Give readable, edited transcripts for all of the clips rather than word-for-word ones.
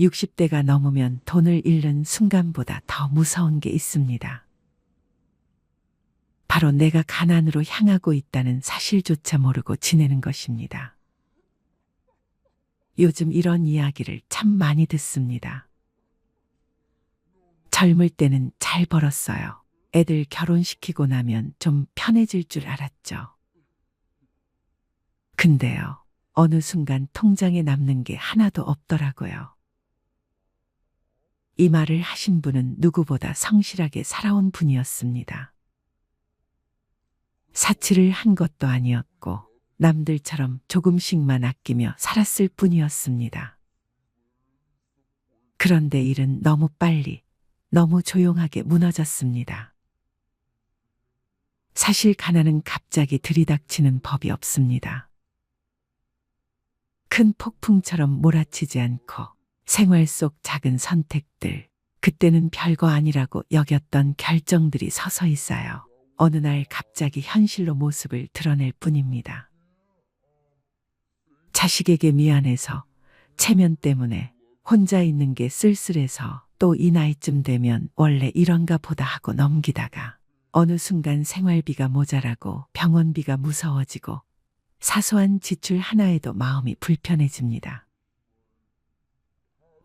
60대가 넘으면 돈을 잃는 순간보다 더 무서운 게 있습니다. 바로 내가 가난으로 향하고 있다는 사실조차 모르고 지내는 것입니다. 요즘 이런 이야기를 참 많이 듣습니다. 젊을 때는 잘 벌었어요. 애들 결혼시키고 나면 좀 편해질 줄 알았죠. 근데요, 어느 순간 통장에 남는 게 하나도 없더라고요. 이 말을 하신 분은 누구보다 성실하게 살아온 분이었습니다. 사치를 한 것도 아니었고 남들처럼 조금씩만 아끼며 살았을 뿐이었습니다. 그런데 일은 너무 빨리, 너무 조용하게 무너졌습니다. 사실 가난은 갑자기 들이닥치는 법이 없습니다. 큰 폭풍처럼 몰아치지 않고 생활 속 작은 선택들, 그때는 별거 아니라고 여겼던 결정들이 서서히 쌓여 어느 날 갑자기 현실로 모습을 드러낼 뿐입니다. 자식에게 미안해서, 체면 때문에, 혼자 있는 게 쓸쓸해서, 또 이 나이쯤 되면 원래 이런가 보다 하고 넘기다가 어느 순간 생활비가 모자라고 병원비가 무서워지고 사소한 지출 하나에도 마음이 불편해집니다.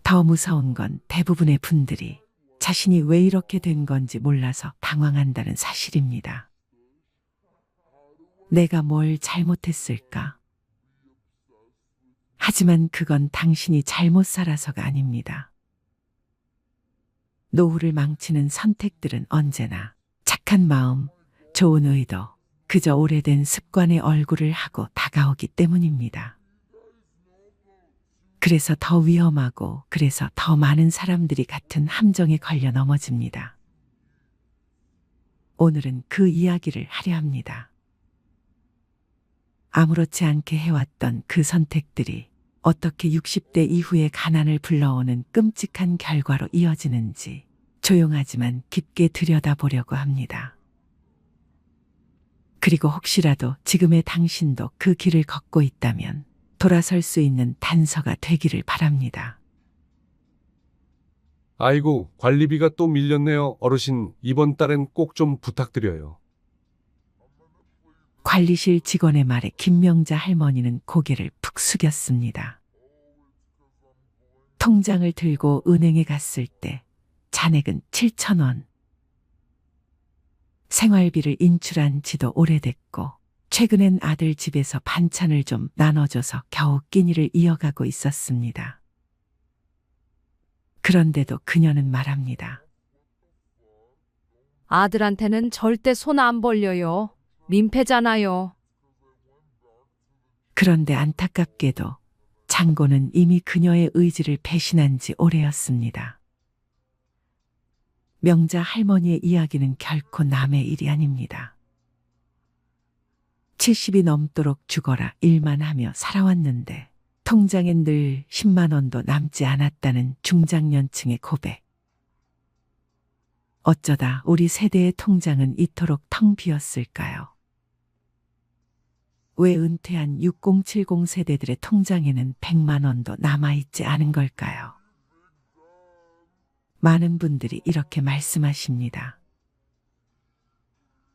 더 무서운 건 대부분의 분들이 자신이 왜 이렇게 된 건지 몰라서 당황한다는 사실입니다. 내가 뭘 잘못했을까? 하지만 그건 당신이 잘못 살아서가 아닙니다. 노후를 망치는 선택들은 언제나 착한 마음, 좋은 의도, 그저 오래된 습관의 얼굴을 하고 다가오기 때문입니다. 그래서 더 위험하고 그래서 더 많은 사람들이 같은 함정에 걸려 넘어집니다. 오늘은 그 이야기를 하려 합니다. 아무렇지 않게 해왔던 그 선택들이 어떻게 60대 이후의 가난을 불러오는 끔찍한 결과로 이어지는지 조용하지만 깊게 들여다보려고 합니다. 그리고 혹시라도 지금의 당신도 그 길을 걷고 있다면 돌아설 수 있는 단서가 되기를 바랍니다. 아이고, 관리비가 또 밀렸네요. 어르신, 이번 달엔 꼭 좀 부탁드려요. 관리실 직원의 말에 김명자 할머니는 고개를 푹 숙였습니다. 통장을 들고 은행에 갔을 때 잔액은 7,000원. 생활비를 인출한 지도 오래됐고 최근엔 아들 집에서 반찬을 좀 나눠줘서 겨우 끼니를 이어가고 있었습니다. 그런데도 그녀는 말합니다. 아들한테는 절대 손 안 벌려요. 민폐잖아요. 그런데 안타깝게도 장고는 이미 그녀의 의지를 배신한 지 오래였습니다. 명자 할머니의 이야기는 결코 남의 일이 아닙니다. 70이 넘도록 죽어라 일만 하며 살아왔는데 통장엔 늘 10만 원도 남지 않았다는 중장년층의 고백. 어쩌다 우리 세대의 통장은 이토록 텅 비었을까요? 왜 은퇴한 6070 세대들의 통장에는 100만 원도 남아있지 않은 걸까요? 많은 분들이 이렇게 말씀하십니다.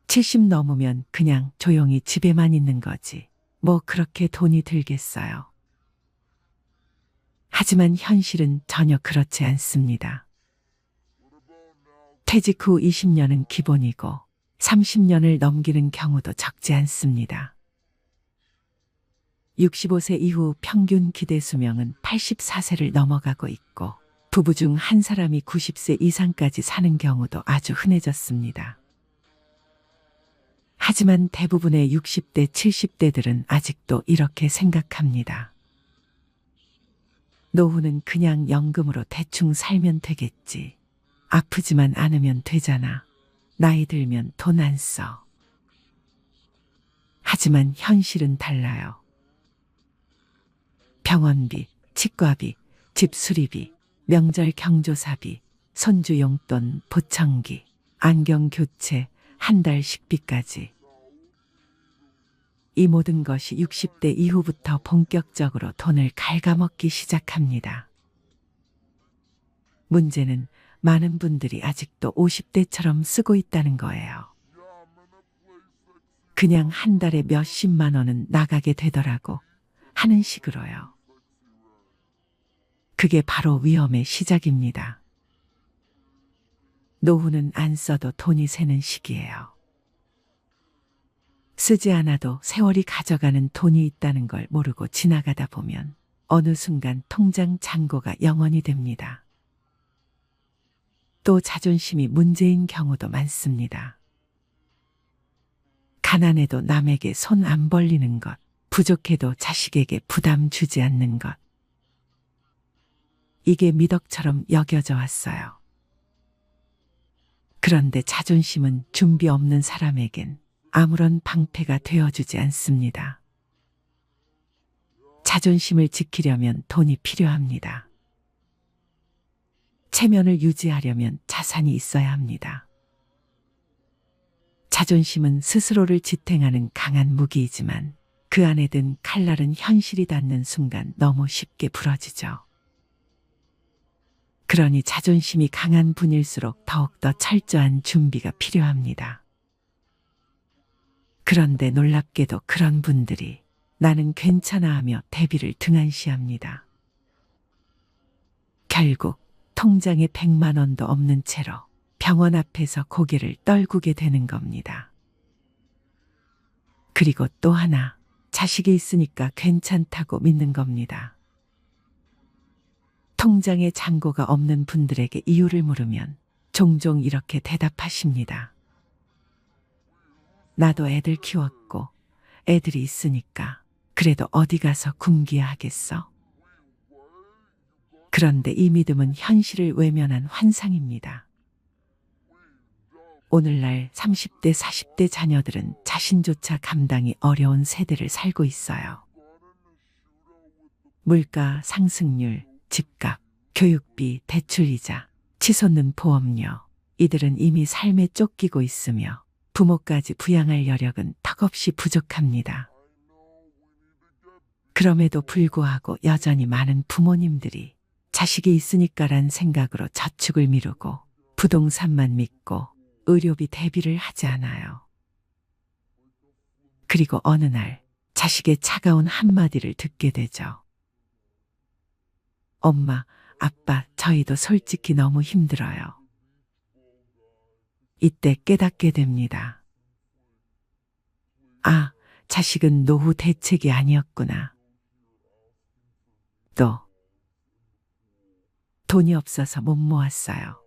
70 넘으면 그냥 조용히 집에만 있는 거지. 뭐 그렇게 돈이 들겠어요. 하지만 현실은 전혀 그렇지 않습니다. 퇴직 후 20년은 기본이고 30년을 넘기는 경우도 적지 않습니다. 65세 이후 평균 기대 수명은 84세를 넘어가고 있고 부부 중 한 사람이 90세 이상까지 사는 경우도 아주 흔해졌습니다. 하지만 대부분의 60대, 70대들은 아직도 이렇게 생각합니다. 노후는 그냥 연금으로 대충 살면 되겠지. 아프지만 않으면 되잖아. 나이 들면 돈 안 써. 하지만 현실은 달라요. 병원비, 치과비, 집 수리비, 명절 경조사비, 손주 용돈, 보청기, 안경 교체, 한 달 식비까지. 이 모든 것이 60대 이후부터 본격적으로 돈을 갉아먹기 시작합니다. 문제는 많은 분들이 아직도 50대처럼 쓰고 있다는 거예요. 그냥 한 달에 몇십만 원은 나가게 되더라고 하는 식으로요. 그게 바로 위험의 시작입니다. 노후는 안 써도 돈이 새는 시기예요. 쓰지 않아도 세월이 가져가는 돈이 있다는 걸 모르고 지나가다 보면 어느 순간 통장 잔고가 0원이 됩니다. 또 자존심이 문제인 경우도 많습니다. 가난해도 남에게 손 안 벌리는 것, 부족해도 자식에게 부담 주지 않는 것. 이게 미덕처럼 여겨져 왔어요. 그런데 자존심은 준비 없는 사람에겐 아무런 방패가 되어주지 않습니다. 자존심을 지키려면 돈이 필요합니다. 체면을 유지하려면 자산이 있어야 합니다. 자존심은 스스로를 지탱하는 강한 무기이지만 그 안에 든 칼날은 현실이 닿는 순간 너무 쉽게 부러지죠. 그러니 자존심이 강한 분일수록 더욱더 철저한 준비가 필요합니다. 그런데 놀랍게도 그런 분들이 나는 괜찮아 하며 대비를 등한시합니다. 결국 통장에 100만 원도 없는 채로 병원 앞에서 고개를 떨구게 되는 겁니다. 그리고 또 하나, 자식이 있으니까 괜찮다고 믿는 겁니다. 통장에 잔고가 없는 분들에게 이유를 물으면 종종 이렇게 대답하십니다. 나도 애들 키웠고 애들이 있으니까 그래도 어디 가서 굶기야 하겠어? 그런데 이 믿음은 현실을 외면한 환상입니다. 오늘날 30대, 40대 자녀들은 자신조차 감당이 어려운 세대를 살고 있어요. 물가 상승률, 집값, 교육비, 대출이자, 치솟는 보험료, 이들은 이미 삶에 쫓기고 있으며 부모까지 부양할 여력은 턱없이 부족합니다. 그럼에도 불구하고 여전히 많은 부모님들이 자식이 있으니까란 생각으로 저축을 미루고 부동산만 믿고 의료비 대비를 하지 않아요. 그리고 어느 날 자식의 차가운 한마디를 듣게 되죠. 엄마, 아빠, 저희도 솔직히 너무 힘들어요. 이때 깨닫게 됩니다. 아, 자식은 노후 대책이 아니었구나. 또, 돈이 없어서 못 모았어요.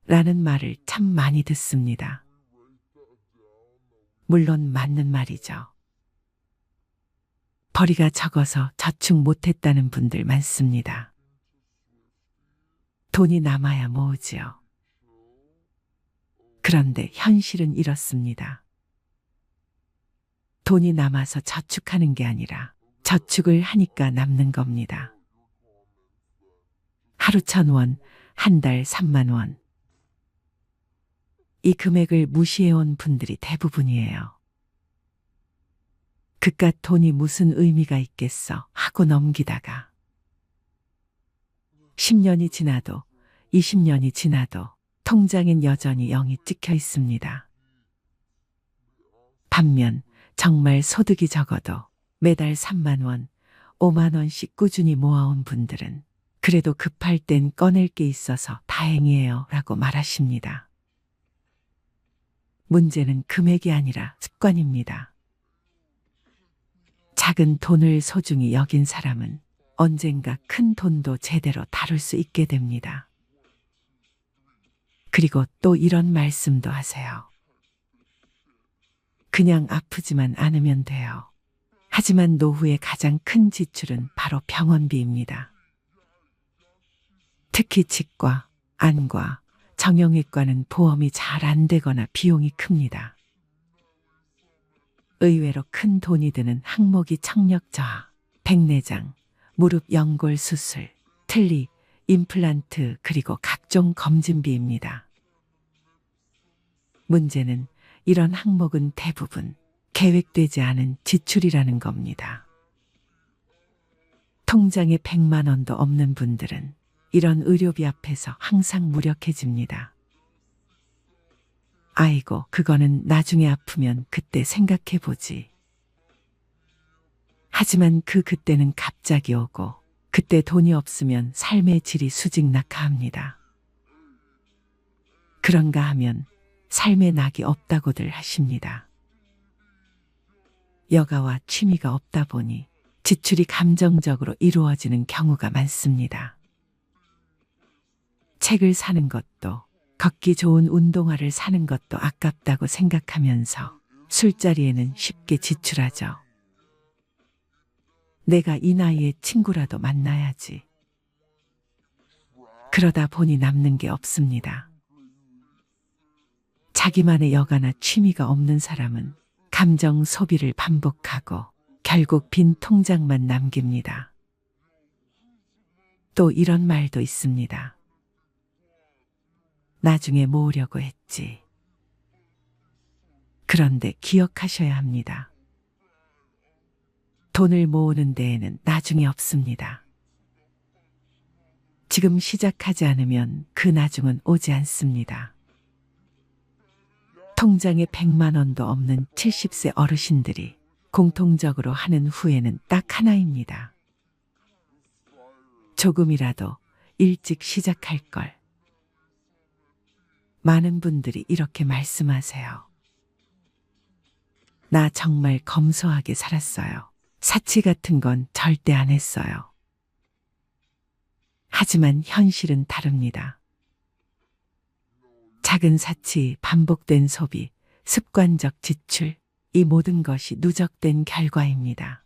라는 말을 참 많이 듣습니다. 물론 맞는 말이죠. 벌이가 적어서 저축 못했다는 분들 많습니다. 돈이 남아야 모으지요. 그런데 현실은 이렇습니다. 돈이 남아서 저축하는 게 아니라 저축을 하니까 남는 겁니다. 하루 1,000원, 한 달 3만 원. 이 금액을 무시해온 분들이 대부분이에요. 그깟 돈이 무슨 의미가 있겠어 하고 넘기다가 10년이 지나도 20년이 지나도 통장엔 여전히 0이 찍혀 있습니다. 반면 정말 소득이 적어도 매달 3만 원, 5만 원씩 꾸준히 모아온 분들은 그래도 급할 땐 꺼낼 게 있어서 다행이에요 라고 말하십니다. 문제는 금액이 아니라 습관입니다. 작은 돈을 소중히 여긴 사람은 언젠가 큰 돈도 제대로 다룰 수 있게 됩니다. 그리고 또 이런 말씀도 하세요. 그냥 아프지만 않으면 돼요. 하지만 노후의 가장 큰 지출은 바로 병원비입니다. 특히 치과, 안과, 정형외과는 보험이 잘 안 되거나 비용이 큽니다. 의외로 큰 돈이 드는 항목이 청력 저하, 백내장, 무릎 연골 수술, 틀니, 임플란트 그리고 각종 검진비입니다. 문제는 이런 항목은 대부분 계획되지 않은 지출이라는 겁니다. 통장에 100만 원도 없는 분들은 이런 의료비 앞에서 항상 무력해집니다. 아이고, 그거는 나중에 아프면 그때 생각해보지. 하지만 그때는 갑자기 오고 그때 돈이 없으면 삶의 질이 수직낙하합니다. 그런가 하면 삶의 낙이 없다고들 하십니다. 여가와 취미가 없다 보니 지출이 감정적으로 이루어지는 경우가 많습니다. 책을 사는 것도 걷기 좋은 운동화를 사는 것도 아깝다고 생각하면서 술자리에는 쉽게 지출하죠. 내가 이 나이에 친구라도 만나야지. 그러다 보니 남는 게 없습니다. 자기만의 여가나 취미가 없는 사람은 감정 소비를 반복하고 결국 빈 통장만 남깁니다. 또 이런 말도 있습니다. 나중에 모으려고 했지. 그런데 기억하셔야 합니다. 돈을 모으는 데에는 나중이 없습니다. 지금 시작하지 않으면 그 나중은 오지 않습니다. 통장에 100만 원도 없는 70세 어르신들이 공통적으로 하는 후회는 딱 하나입니다. 조금이라도 일찍 시작할 걸. 많은 분들이 이렇게 말씀하세요. 나 정말 검소하게 살았어요. 사치 같은 건 절대 안 했어요. 하지만 현실은 다릅니다. 작은 사치, 반복된 소비, 습관적 지출, 이 모든 것이 누적된 결과입니다.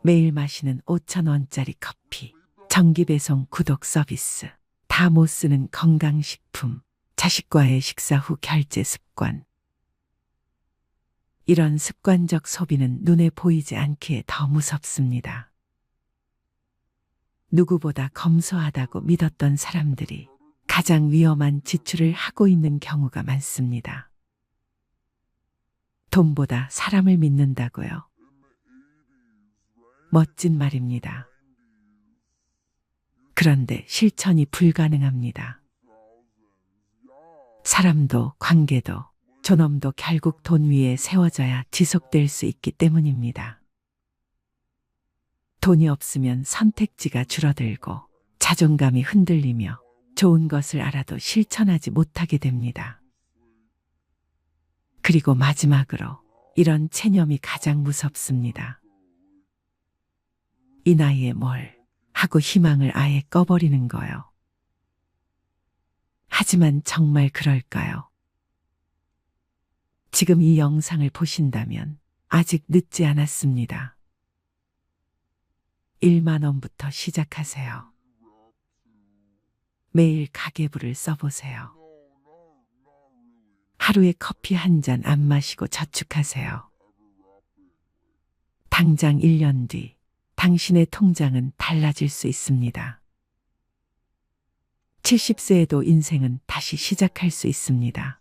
매일 마시는 5,000원짜리 커피, 정기배송 구독 서비스, 다 못 쓰는 건강식품, 자식과의 식사 후 결제 습관. 이런 습관적 소비는 눈에 보이지 않기에 더 무섭습니다. 누구보다 검소하다고 믿었던 사람들이 가장 위험한 지출을 하고 있는 경우가 많습니다. 돈보다 사람을 믿는다고요. 멋진 말입니다. 그런데 실천이 불가능합니다. 사람도 관계도 존엄도 결국 돈 위에 세워져야 지속될 수 있기 때문입니다. 돈이 없으면 선택지가 줄어들고 자존감이 흔들리며 좋은 것을 알아도 실천하지 못하게 됩니다. 그리고 마지막으로 이런 체념이 가장 무섭습니다. 이 나이에 뭘 하고 희망을 아예 꺼버리는 거요. 하지만 정말 그럴까요? 지금 이 영상을 보신다면 아직 늦지 않았습니다. 1만 원부터 시작하세요. 매일 가계부를 써보세요. 하루에 커피 한 잔 안 마시고 저축하세요. 당장 1년 뒤 당신의 통장은 달라질 수 있습니다. 70세에도 인생은 다시 시작할 수 있습니다.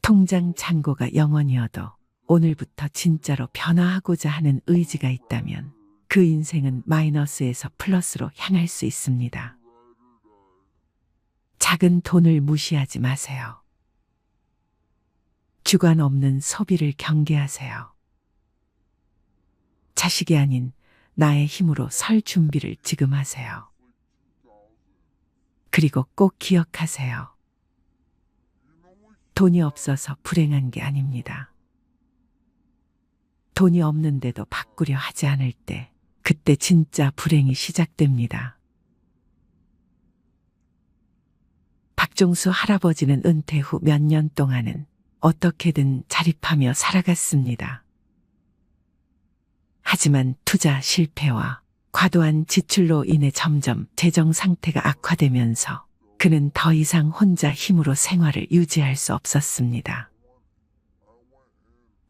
통장 잔고가 0원이어도 오늘부터 진짜로 변화하고자 하는 의지가 있다면 그 인생은 마이너스에서 플러스로 향할 수 있습니다. 작은 돈을 무시하지 마세요. 주관 없는 소비를 경계하세요. 자식이 아닌 나의 힘으로 설 준비를 지금 하세요. 그리고 꼭 기억하세요. 돈이 없어서 불행한 게 아닙니다. 돈이 없는데도 바꾸려 하지 않을 때, 그때 진짜 불행이 시작됩니다. 박종수 할아버지는 은퇴 후 몇 년 동안은 어떻게든 자립하며 살아갔습니다. 하지만 투자 실패와 과도한 지출로 인해 점점 재정 상태가 악화되면서 그는 더 이상 혼자 힘으로 생활을 유지할 수 없었습니다.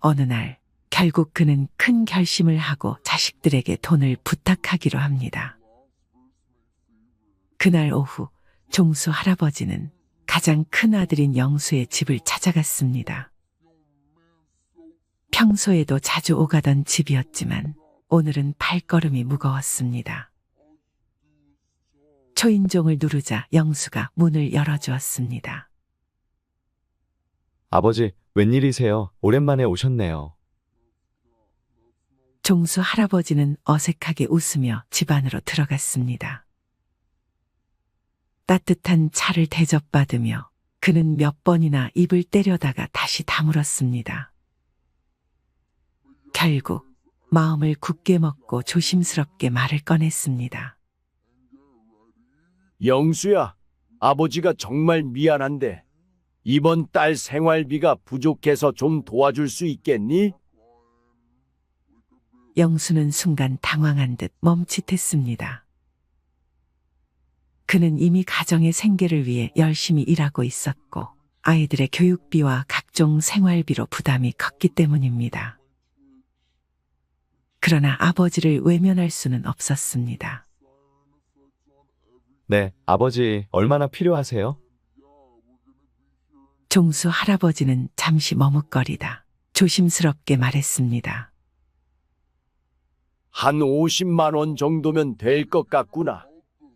어느 날 결국 그는 큰 결심을 하고 자식들에게 돈을 부탁하기로 합니다. 그날 오후 종수 할아버지는 가장 큰 아들인 영수의 집을 찾아갔습니다. 평소에도 자주 오가던 집이었지만 오늘은 발걸음이 무거웠습니다. 초인종을 누르자 영수가 문을 열어주었습니다. 아버지, 웬일이세요? 오랜만에 오셨네요. 종수 할아버지는 어색하게 웃으며 집 안으로 들어갔습니다. 따뜻한 차를 대접받으며 그는 몇 번이나 입을 때려다가 다시 다물었습니다. 결국 마음을 굳게 먹고 조심스럽게 말을 꺼냈습니다. 영수야, 아버지가 정말 미안한데 이번 달 생활비가 부족해서 좀 도와줄 수 있겠니? 영수는 순간 당황한 듯 멈칫했습니다. 그는 이미 가정의 생계를 위해 열심히 일하고 있었고 아이들의 교육비와 각종 생활비로 부담이 컸기 때문입니다. 그러나 아버지를 외면할 수는 없었습니다. 네, 아버지, 얼마나 필요하세요? 종수 할아버지는 잠시 머뭇거리다 조심스럽게 말했습니다. 한 50만 원 정도면 될 것 같구나.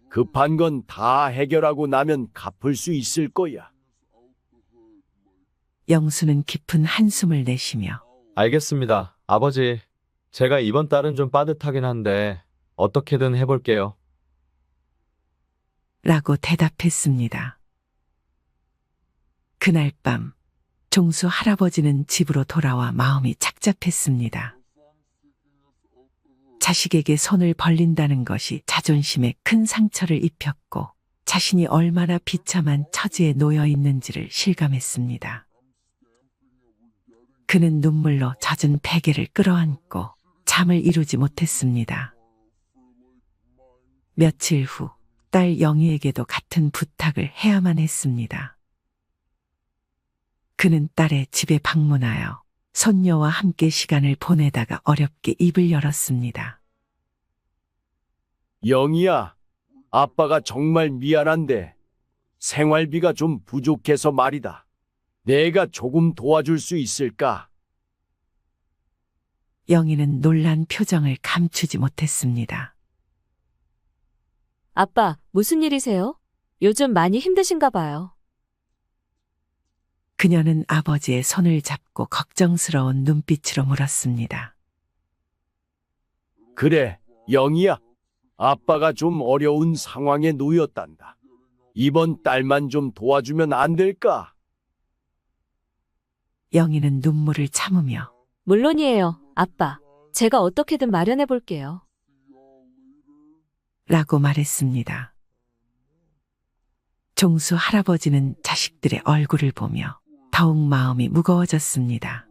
급한 건 다 해결하고 나면 갚을 수 있을 거야. 영수는 깊은 한숨을 내쉬며 알겠습니다. 아버지, 제가 이번 달은 좀 빠듯하긴 한데 어떻게든 해볼게요. 라고 대답했습니다. 그날 밤 종수 할아버지는 집으로 돌아와 마음이 착잡했습니다. 자식에게 손을 벌린다는 것이 자존심에 큰 상처를 입혔고 자신이 얼마나 비참한 처지에 놓여 있는지를 실감했습니다. 그는 눈물로 젖은 베개를 끌어안고 잠을 이루지 못했습니다. 며칠 후 딸 영희에게도 같은 부탁을 해야만 했습니다. 그는 딸의 집에 방문하여 손녀와 함께 시간을 보내다가 어렵게 입을 열었습니다. 영희야, 아빠가 정말 미안한데 생활비가 좀 부족해서 말이다. 내가 조금 도와줄 수 있을까? 영희는 놀란 표정을 감추지 못했습니다. 아빠, 무슨 일이세요? 요즘 많이 힘드신가 봐요. 그녀는 아버지의 손을 잡고 걱정스러운 눈빛으로 물었습니다. 그래, 영희야. 아빠가 좀 어려운 상황에 놓였단다. 이번 달만 좀 도와주면 안 될까? 영희는 눈물을 참으며 물론이에요, 아빠. 제가 어떻게든 마련해 볼게요. 라고 말했습니다. 종수 할아버지는 자식들의 얼굴을 보며 더욱 마음이 무거워졌습니다.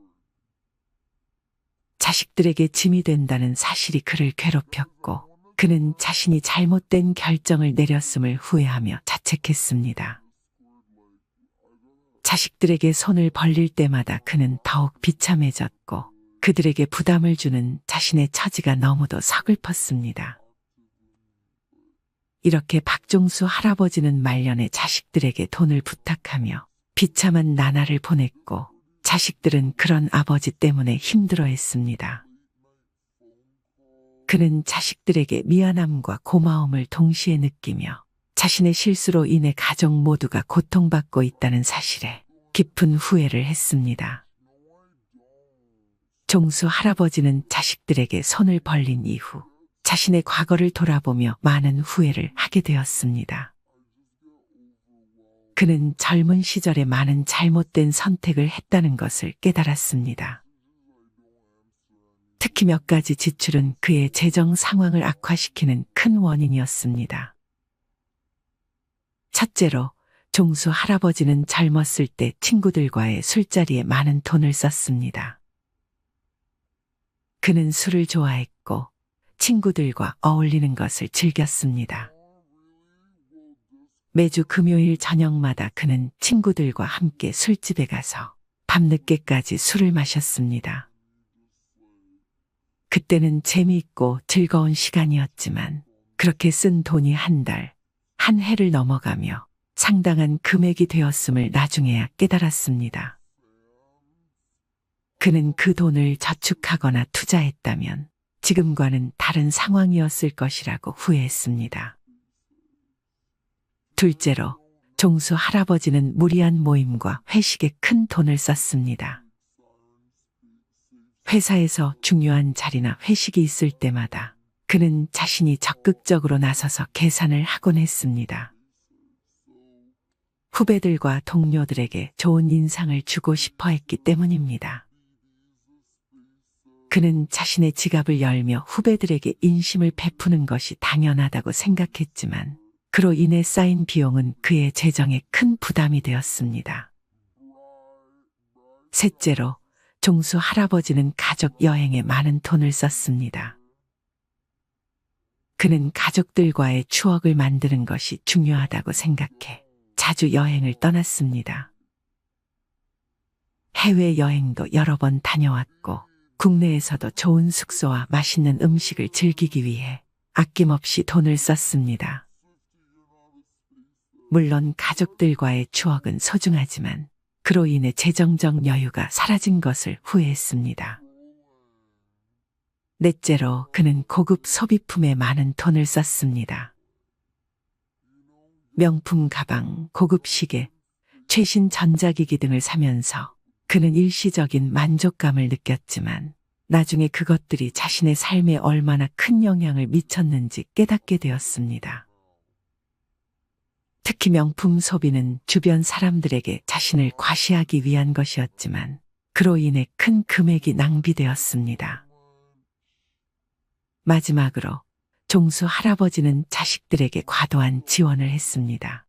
자식들에게 짐이 된다는 사실이 그를 괴롭혔고 그는 자신이 잘못된 결정을 내렸음을 후회하며 자책했습니다. 자식들에게 손을 벌릴 때마다 그는 더욱 비참해졌고 그들에게 부담을 주는 자신의 처지가 너무도 서글펐습니다. 이렇게 박종수 할아버지는 말년에 자식들에게 돈을 부탁하며 비참한 나날을 보냈고 자식들은 그런 아버지 때문에 힘들어했습니다. 그는 자식들에게 미안함과 고마움을 동시에 느끼며 자신의 실수로 인해 가족 모두가 고통받고 있다는 사실에 깊은 후회를 했습니다. 종수 할아버지는 자식들에게 손을 벌린 이후 자신의 과거를 돌아보며 많은 후회를 하게 되었습니다. 그는 젊은 시절에 많은 잘못된 선택을 했다는 것을 깨달았습니다. 특히 몇 가지 지출은 그의 재정 상황을 악화시키는 큰 원인이었습니다. 첫째로, 종수 할아버지는 젊었을 때 친구들과의 술자리에 많은 돈을 썼습니다. 그는 술을 좋아했고 친구들과 어울리는 것을 즐겼습니다. 매주 금요일 저녁마다 그는 친구들과 함께 술집에 가서 밤늦게까지 술을 마셨습니다. 그때는 재미있고 즐거운 시간이었지만 그렇게 쓴 돈이 한 달, 한 해를 넘어가며 상당한 금액이 되었음을 나중에야 깨달았습니다. 그는 그 돈을 저축하거나 투자했다면 지금과는 다른 상황이었을 것이라고 후회했습니다. 둘째로 종수 할아버지는 무리한 모임과 회식에 큰 돈을 썼습니다. 회사에서 중요한 자리나 회식이 있을 때마다 그는 자신이 적극적으로 나서서 계산을 하곤 했습니다. 후배들과 동료들에게 좋은 인상을 주고 싶어 했기 때문입니다. 그는 자신의 지갑을 열며 후배들에게 인심을 베푸는 것이 당연하다고 생각했지만 그로 인해 쌓인 비용은 그의 재정에 큰 부담이 되었습니다. 셋째로 종수 할아버지는 가족 여행에 많은 돈을 썼습니다. 그는 가족들과의 추억을 만드는 것이 중요하다고 생각해 자주 여행을 떠났습니다. 해외여행도 여러 번 다녀왔고 국내에서도 좋은 숙소와 맛있는 음식을 즐기기 위해 아낌없이 돈을 썼습니다. 물론 가족들과의 추억은 소중하지만 그로 인해 재정적 여유가 사라진 것을 후회했습니다. 넷째로 그는 고급 소비품에 많은 돈을 썼습니다. 명품 가방, 고급 시계, 최신 전자기기 등을 사면서 그는 일시적인 만족감을 느꼈지만 나중에 그것들이 자신의 삶에 얼마나 큰 영향을 미쳤는지 깨닫게 되었습니다. 특히 명품 소비는 주변 사람들에게 자신을 과시하기 위한 것이었지만 그로 인해 큰 금액이 낭비되었습니다. 마지막으로 종수 할아버지는 자식들에게 과도한 지원을 했습니다.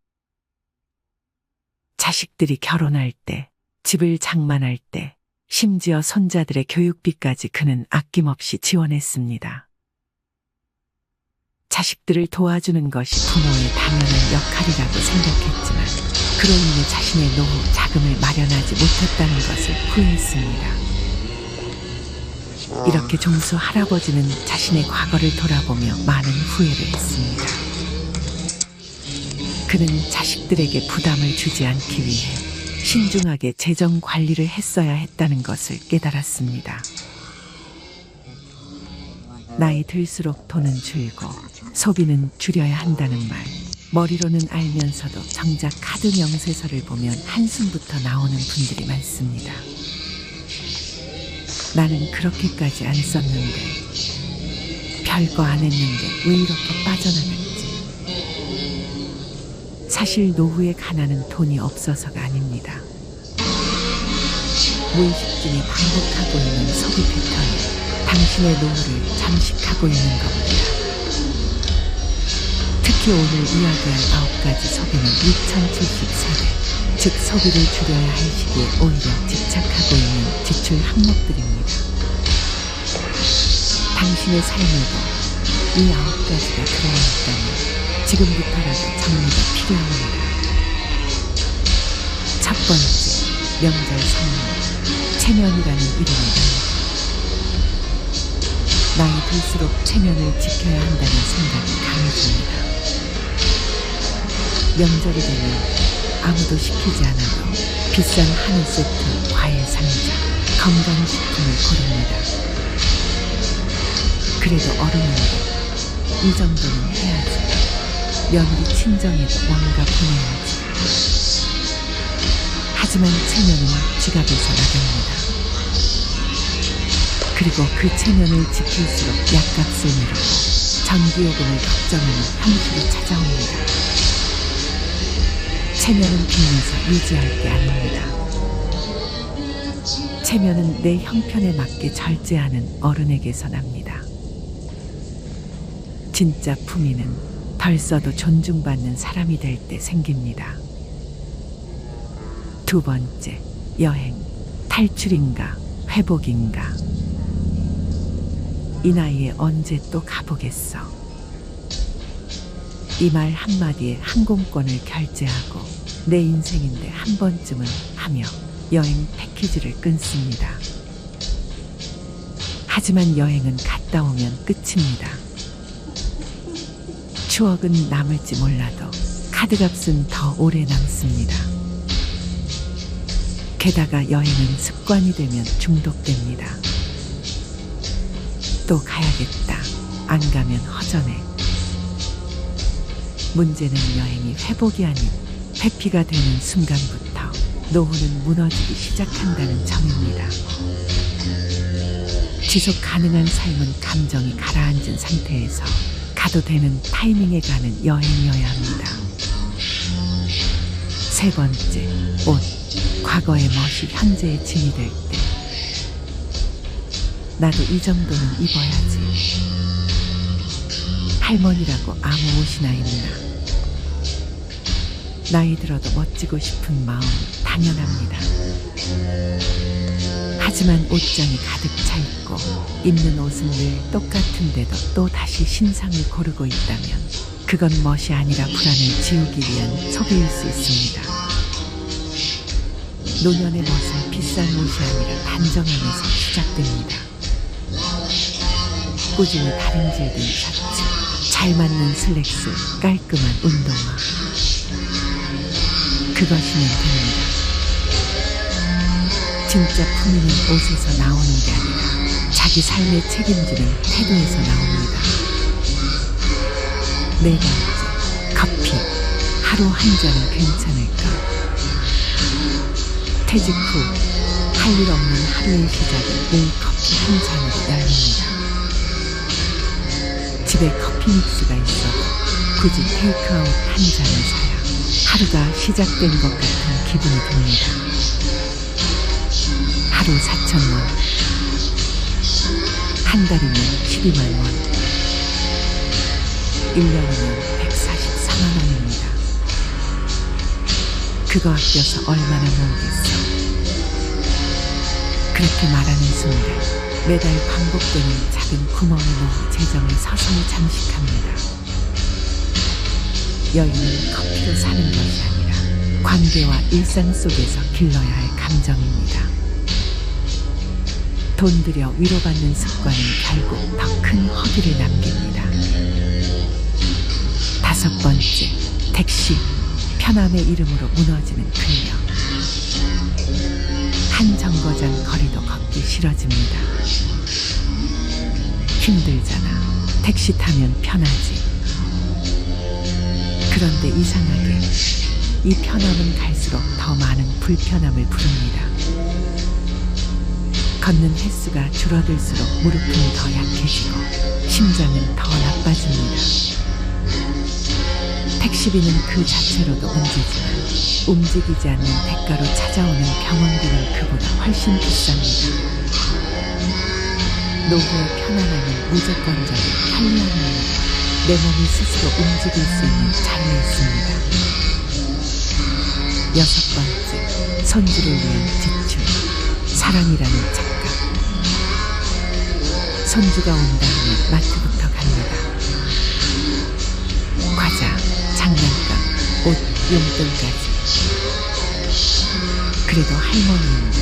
자식들이 결혼할 때, 집을 장만할 때, 심지어 손자들의 교육비까지 그는 아낌없이 지원했습니다. 자식들을 도와주는 것이 부모의 당연한 역할이라고 생각했지만 그로 인해 자신의 노후 자금을 마련하지 못했다는 것을 후회했습니다. 이렇게 종수 할아버지는 자신의 과거를 돌아보며 많은 후회를 했습니다. 그는 자식들에게 부담을 주지 않기 위해 신중하게 재정 관리를 했어야 했다는 것을 깨달았습니다. 나이 들수록 돈은 줄고 소비는 줄여야 한다는 말. 머리로는 알면서도 정작 카드 명세서를 보면 한숨부터 나오는 분들이 많습니다. 나는 그렇게까지 안 썼는데, 별거 안 했는데 왜 이렇게 빠져나갔지? 사실 노후의 가난은 돈이 없어서가 아닙니다. 무의식 중에 반복하고 있는 소비 패턴이 당신의 노후를 잠식하고 있는 겁니다. 특히 오늘 이야기할 9가지 소비는 2070세대, 즉 소비를 줄여야 할 시기에 오히려 집착하고 있는 지출 항목들입니다. 당신의 삶에도 이 9가지가 들어와 있다면 지금부터라도 정리가 필요합니다. 첫 번째, 명절 선물, 체면이라는 이름의 단어. 나이 들수록 체면을 지켜야 한다는 생각이 강해집니다. 명절이 되면 아무도 시키지 않아도 비싼 한우 세트, 과일 상자, 건강식품을 고릅니다. 그래도 어른인데 이 정도는 해야지. 며느리 친정에도 뭔가 보내야지. 하지만 체면은 지갑에서 나갑니다. 그리고 그 체면을 지킬수록 약값을 미루고 전기요금을 걱정하는 현실이 찾아옵니다. 체면은 빚내서 유지할 게 아닙니다. 체면은 내 형편에 맞게 절제하는 어른에게서 납니다. 진짜 품위는 덜 써도 존중받는 사람이 될 때 생깁니다. 두 번째, 여행, 탈출인가, 회복인가. 이 나이에 언제 또 가보겠어. 이 말 한마디에 항공권을 결제하고 내 인생인데 한 번쯤은 하며 여행 패키지를 끊습니다. 하지만 여행은 갔다 오면 끝입니다. 추억은 남을지 몰라도 카드값은 더 오래 남습니다. 게다가 여행은 습관이 되면 중독됩니다. 또 가야겠다. 안 가면 허전해. 문제는 여행이 회복이 아닌 회피가 되는 순간부터 노후는 무너지기 시작한다는 점입니다. 지속 가능한 삶은 감정이 가라앉은 상태에서 가도 되는 타이밍에 가는 여행이어야 합니다. 세 번째, 옷. 과거의 멋이 현재의 짐이 될 때 나도 이 정도는 입어야지. 할머니라고 아무 옷이나 입나. 나이 들어도 멋지고 싶은 마음 당연합니다. 하지만 옷장이 가득 차 있고 입는 옷은 늘 똑같은데도 또 다시 신상을 고르고 있다면 그건 멋이 아니라 불안을 지우기 위한 소비일 수 있습니다. 노년의 멋은 비싼 옷이 아니라 단정함에서 시작됩니다. 꾸준히 다림질된 셔츠, 잘 맞는 슬랙스, 깔끔한 운동화. 그것이면 됩니다. 진짜 품위는 옷에서 나오는 게 아니라 자기 삶에 책임지는 태도에서 나옵니다. 네 번째, 커피. 하루 한 잔은 괜찮을까? 퇴직 후 할 일 없는 하루의 시작은 늘 커피 한 잔으로 열립니다. 집에 커피 믹스가 있어도 굳이 테이크아웃 한 잔을 사야 하루가 시작된 것 같은 기분이 듭니다. 하루 4,000원, 한 달이면 12만 원, 1년이면 144만 원입니다. 그거 아껴서 얼마나 모으겠어. 그렇게 말하는 순간 매달 반복되는 작은 구멍이 노후 재정을 서서히 잠식합니다. 여유는 커피로 사는 것이 아니라 관계와 일상 속에서 길러야 할 감정입니다. 돈 들여 위로받는 습관은 결국 더 큰 허기를 남깁니다. 다섯 번째, 택시. 편함의 이름으로 무너지는 근력. 한 정거장 거리도 걷기 싫어집니다. 힘들잖아. 택시 타면 편하지. 그런데 이상하게 이 편함은 갈수록 더 많은 불편함을 부릅니다. 걷는 횟수가 줄어들수록 무릎은 더 약해지고 심장은 더 나빠집니다. 택시비는 그 자체로도 문제지만 움직이지 않는 대가로 찾아오는 병원비는 그보다 훨씬 비쌉니다. 노후의 편안함은 무조건적인 편리함입니다. 내 몸이 스스로 움직일 수 있는 자유에 있습니다. 여섯 번째, 손주를 위한 지출. 사랑이라는 착각. 손주가 온다 하면 마트부터 갑니다. 과자, 장난감, 옷, 용돈까지. 그래도 할머니인데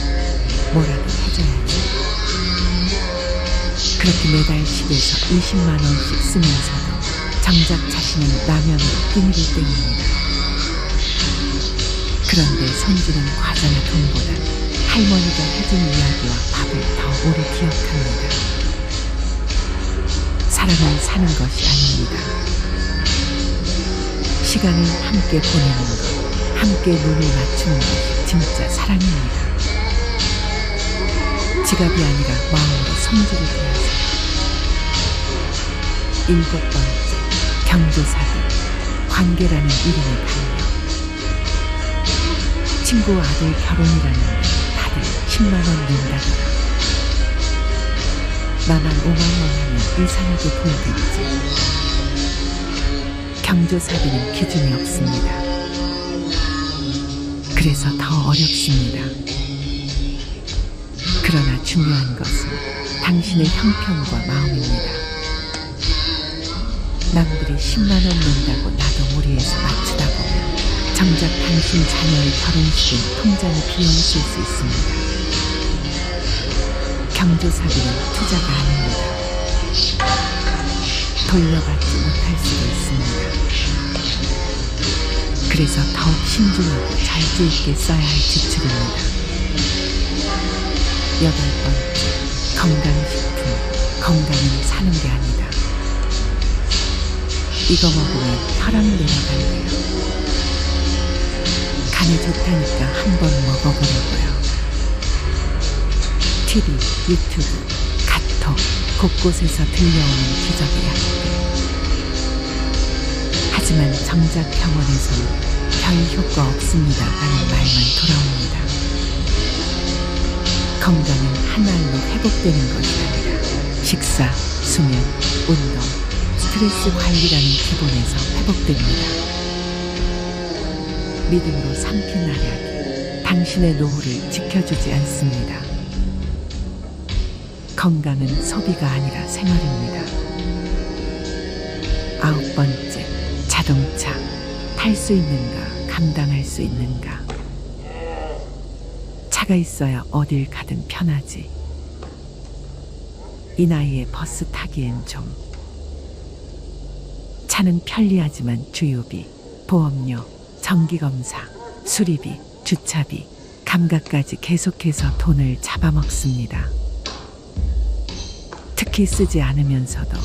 뭐라도 해줘야지. 그렇게 매달 10에서 20만 원씩 쓰면서도 정작 자신은 라면으로 끼니를 땡깁니다. 그런데 손주는 과자나 돈보다 할머니가 해준 이야기와 밥을 더 오래 기억합니다. 사랑은 사는 것이 아닙니다. 시간을 함께 보내는 것, 함께 눈을 맞추는 것이 진짜 사랑입니다. 지갑이 아니라 마음으로 손주를 대하세요. 일곱 번째, 경조사기. 관계라는 이름을 달려. 친구 아들 결혼이라는데 다들 10만 원 낸다더라. 나만 5만 원 하면 이상하게 보이겠지. 경조사기는 기준이 없습니다. 그래서 더 어렵습니다. 그러나 중요한 것은 당신의 형편과 마음입니다. 남들이 10만 원 낸다고 나도 무리해서 맞추다 보면 정작 당신 자녀의 결혼식은 통장이 비어있을 수 있습니다. 경조사기는 투자가 아닙니다. 돌려받지 못할 수도 있습니다. 그래서 더욱 신중하고 잘도 있게 써야 할 지출입니다. 여덟 번째, 건강식품. 건강은 사는 게 아니다. 이거 먹으면 혈압 내려간대요. 간에 좋다니까 한번 먹어보려고요. TV, 유튜브, 카톡, 곳곳에서 들려오는 기적의 약들. 하지만 정작 병원에서는 별 효과 없습니다라는 말만 돌아옵니다. 건강은 한알로 회복되는 것이 아니라 식사, 수면, 운동, 스트레스 관리라는 기본에서 회복됩니다. 믿음으로 삼킨 알약이 당신의 노후를 지켜주지 않습니다. 건강은 소비가 아니라 생활입니다. 9번째, 자동차. 탈 수 있는가, 감당할 수 있는가. 차가 있어야 어딜 가든 편하지. 이 나이에 버스 타기엔 좀. 차는 편리하지만 주유비, 보험료, 정기검사, 수리비, 주차비, 감가까지 계속해서 돈을 잡아먹습니다. 특히 쓰지 않으면서도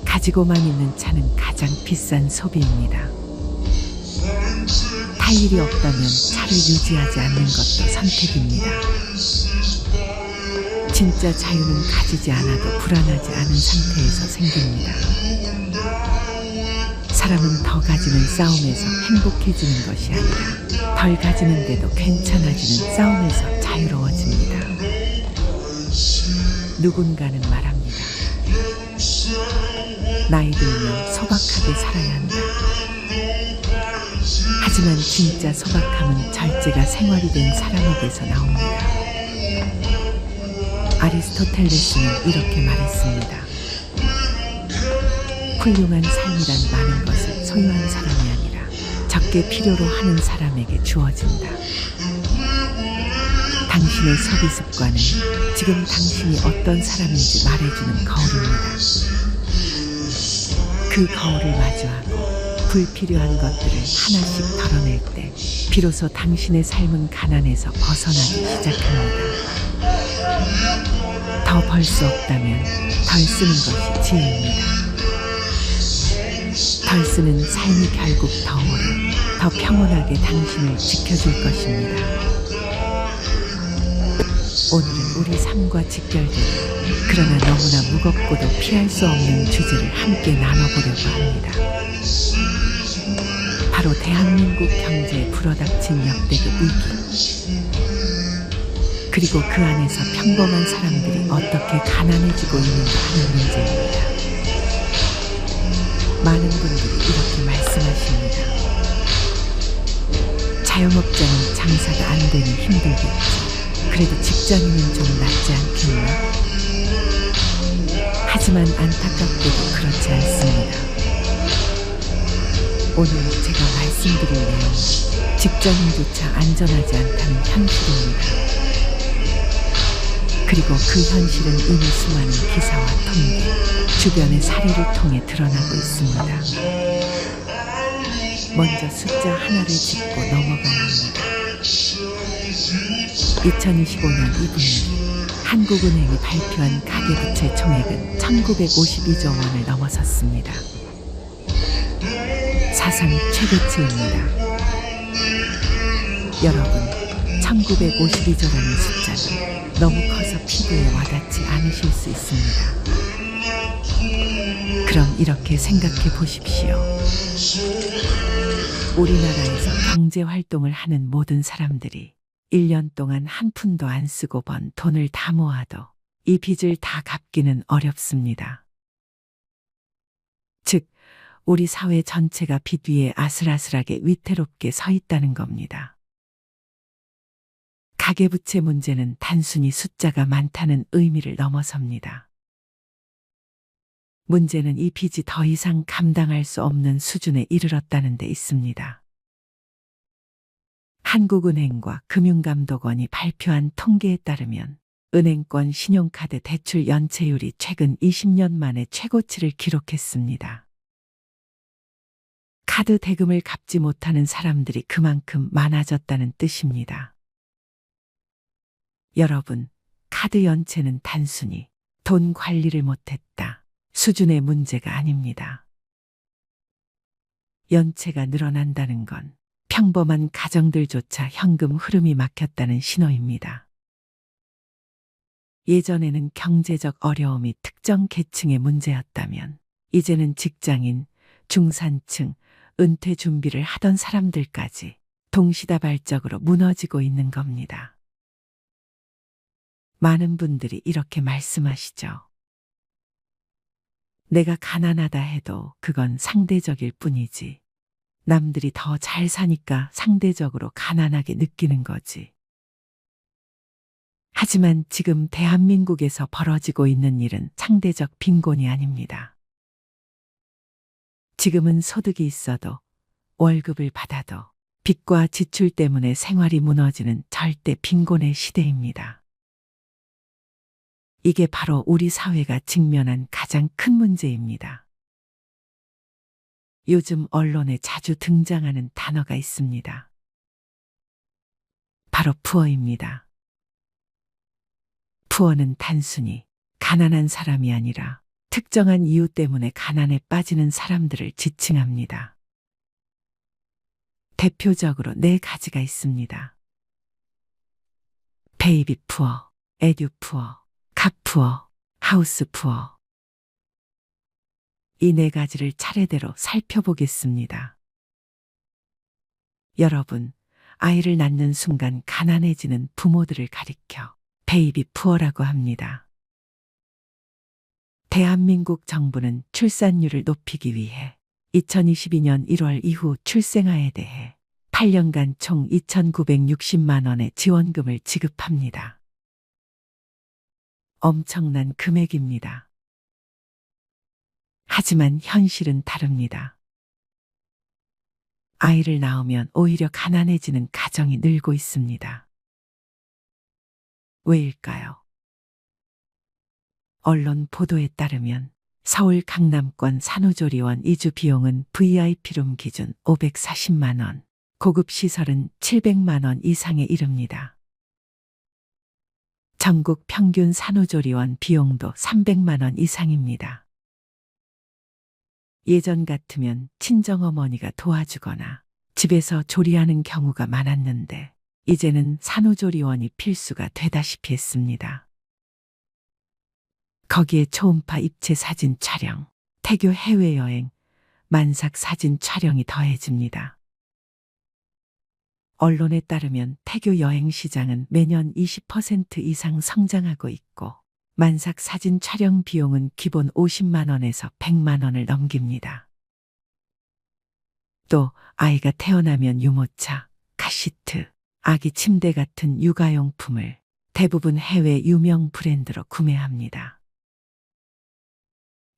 가지고만 있는 차는 가장 비싼 소비입니다. 탈 일이 없다면 차를 유지하지 않는 것도 선택입니다. 진짜 자유는 가지지 않아도 불안하지 않은 상태에서 생깁니다. 사람은 더 가지는 싸움에서 행복해지는 것이 아니라 덜 가지는데도 괜찮아지는 싸움에서 자유로워집니다. 누군가는 말합니다. 나이 들면 소박하게 살아야 한다. 하지만 진짜 소박함은 절제가 생활이 된 사람에게서 나옵니다. 아리스토텔레스는 이렇게 말했습니다. 훌륭한 삶이란 많은 것을 소유한 사람이 아니라 적게 필요로 하는 사람에게 주어진다. 당신의 소비 습관은 지금 당신이 어떤 사람인지 말해주는 거울입니다. 그 거울을 마주하고 불필요한 것들을 하나씩 덜어낼 때 비로소 당신의 삶은 가난에서 벗어나기 시작합니다. 더 벌 수 없다면 덜 쓰는 것이 지혜입니다. 덜 쓰는 삶이 결국 더 오래, 더 평온하게 당신을 지켜줄 것입니다. 오늘은 우리 삶과 직결되는 그러나 너무나 무겁고도 피할 수 없는 주제를 함께 나눠보려고 합니다. 바로 대한민국 경제에 불어닥친 역대급 위기, 그리고 그 안에서 평범한 사람들이 어떻게 가난해지고 있는가 하는 문제입니다. 많은 분들이 이렇게 말씀하십니다. 자영업자는 장사가 안 되니 힘들겠지. 그래도 직장인은 좀 낫지 않겠나? 하지만 안타깝게도 그렇지 않습니다. 오늘 제가 말씀드릴 내용은 직장인조차 안전하지 않다는 현실입니다. 그리고 그 현실은 이미 수많은 기사와 통계, 주변의 사례를 통해 드러나고 있습니다. 먼저 숫자 하나를 짚고 넘어가야 합니다. 2025년 2분기 한국은행이 발표한 가계부채 총액은 1952조 원을 넘어섰습니다. 사상 최고치입니다. 여러분, 1952조라는 숫자는 너무 커서 피부에 와닿지 않으실 수 있습니다. 그럼 이렇게 생각해 보십시오. 우리나라에서 경제 활동을 하는 모든 사람들이 1년 동안 한 푼도 안 쓰고 번 돈을 다 모아도 이 빚을 다 갚기는 어렵습니다. 즉, 우리 사회 전체가 빚 위에 아슬아슬하게 위태롭게 서 있다는 겁니다. 가계부채 문제는 단순히 숫자가 많다는 의미를 넘어섭니다. 문제는 이 빚이 더 이상 감당할 수 없는 수준에 이르렀다는 데 있습니다. 한국은행과 금융감독원이 발표한 통계에 따르면 은행권 신용카드 대출 연체율이 최근 20년 만에 최고치를 기록했습니다. 카드 대금을 갚지 못하는 사람들이 그만큼 많아졌다는 뜻입니다. 여러분, 카드 연체는 단순히 돈 관리를 못했다 수준의 문제가 아닙니다. 연체가 늘어난다는 건 평범한 가정들조차 현금 흐름이 막혔다는 신호입니다. 예전에는 경제적 어려움이 특정 계층의 문제였다면 이제는 직장인, 중산층, 은퇴 준비를 하던 사람들까지 동시다발적으로 무너지고 있는 겁니다. 많은 분들이 이렇게 말씀하시죠. 내가 가난하다 해도 그건 상대적일 뿐이지. 남들이 더 잘 사니까 상대적으로 가난하게 느끼는 거지. 하지만 지금 대한민국에서 벌어지고 있는 일은 상대적 빈곤이 아닙니다. 지금은 소득이 있어도 월급을 받아도 빚과 지출 때문에 생활이 무너지는 절대 빈곤의 시대입니다. 이게 바로 우리 사회가 직면한 가장 큰 문제입니다. 요즘 언론에 자주 등장하는 단어가 있습니다. 바로 푸어입니다. 푸어는 단순히 가난한 사람이 아니라 특정한 이유 때문에 가난에 빠지는 사람들을 지칭합니다. 대표적으로 4가지가 있습니다. 베이비 푸어, 에듀 푸어, 카 푸어, 하우스 푸어. 이 4가지를 차례대로 살펴보겠습니다. 여러분, 아이를 낳는 순간 가난해지는 부모들을 가리켜 베이비 푸어라고 합니다. 대한민국 정부는 출산율을 높이기 위해 2022년 1월 이후 출생아에 대해 8년간 총 2,960만 원의 지원금을 지급합니다. 엄청난 금액입니다. 하지만 현실은 다릅니다. 아이를 낳으면 오히려 가난해지는 가정이 늘고 있습니다. 왜일까요? 언론 보도에 따르면 서울 강남권 산후조리원 이주 비용은 VIP룸 기준 540만 원, 고급 시설은 700만 원 이상에 이릅니다. 전국 평균 산후조리원 비용도 300만 원 이상입니다. 예전 같으면 친정어머니가 도와주거나 집에서 조리하는 경우가 많았는데 이제는 산후조리원이 필수가 되다시피 했습니다. 거기에 초음파 입체 사진 촬영, 태교 해외여행, 만삭 사진 촬영이 더해집니다. 언론에 따르면 태교 여행 시장은 매년 20% 이상 성장하고 있고 만삭 사진 촬영 비용은 기본 50만 원에서 100만 원을 넘깁니다. 또 아이가 태어나면 유모차, 카시트, 아기 침대 같은 육아용품을 대부분 해외 유명 브랜드로 구매합니다.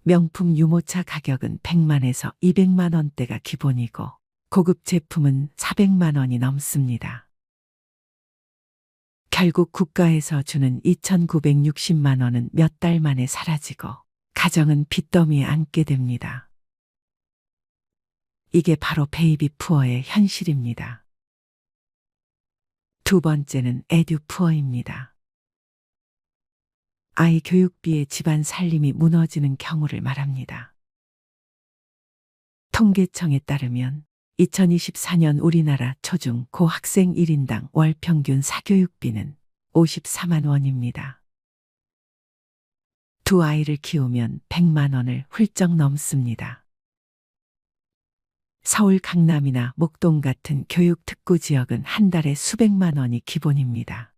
명품 유모차 가격은 100만에서 200만 원대가 기본이고 고급 제품은 400만 원이 넘습니다. 결국 국가에서 주는 2,960만 원은 몇 달 만에 사라지고 가정은 빚더미에 앉게 됩니다. 이게 바로 베이비 푸어의 현실입니다. 두 번째는 에듀 푸어입니다. 아이 교육비에 집안 살림이 무너지는 경우를 말합니다. 통계청에 따르면 2024년 우리나라 초중 고 학생 1인당 월 평균 사교육비는 54만 원입니다. 두 아이를 키우면 100만 원을 훌쩍 넘습니다. 서울 강남이나 목동 같은 교육 특구 지역은 한 달에 수백만 원이 기본입니다.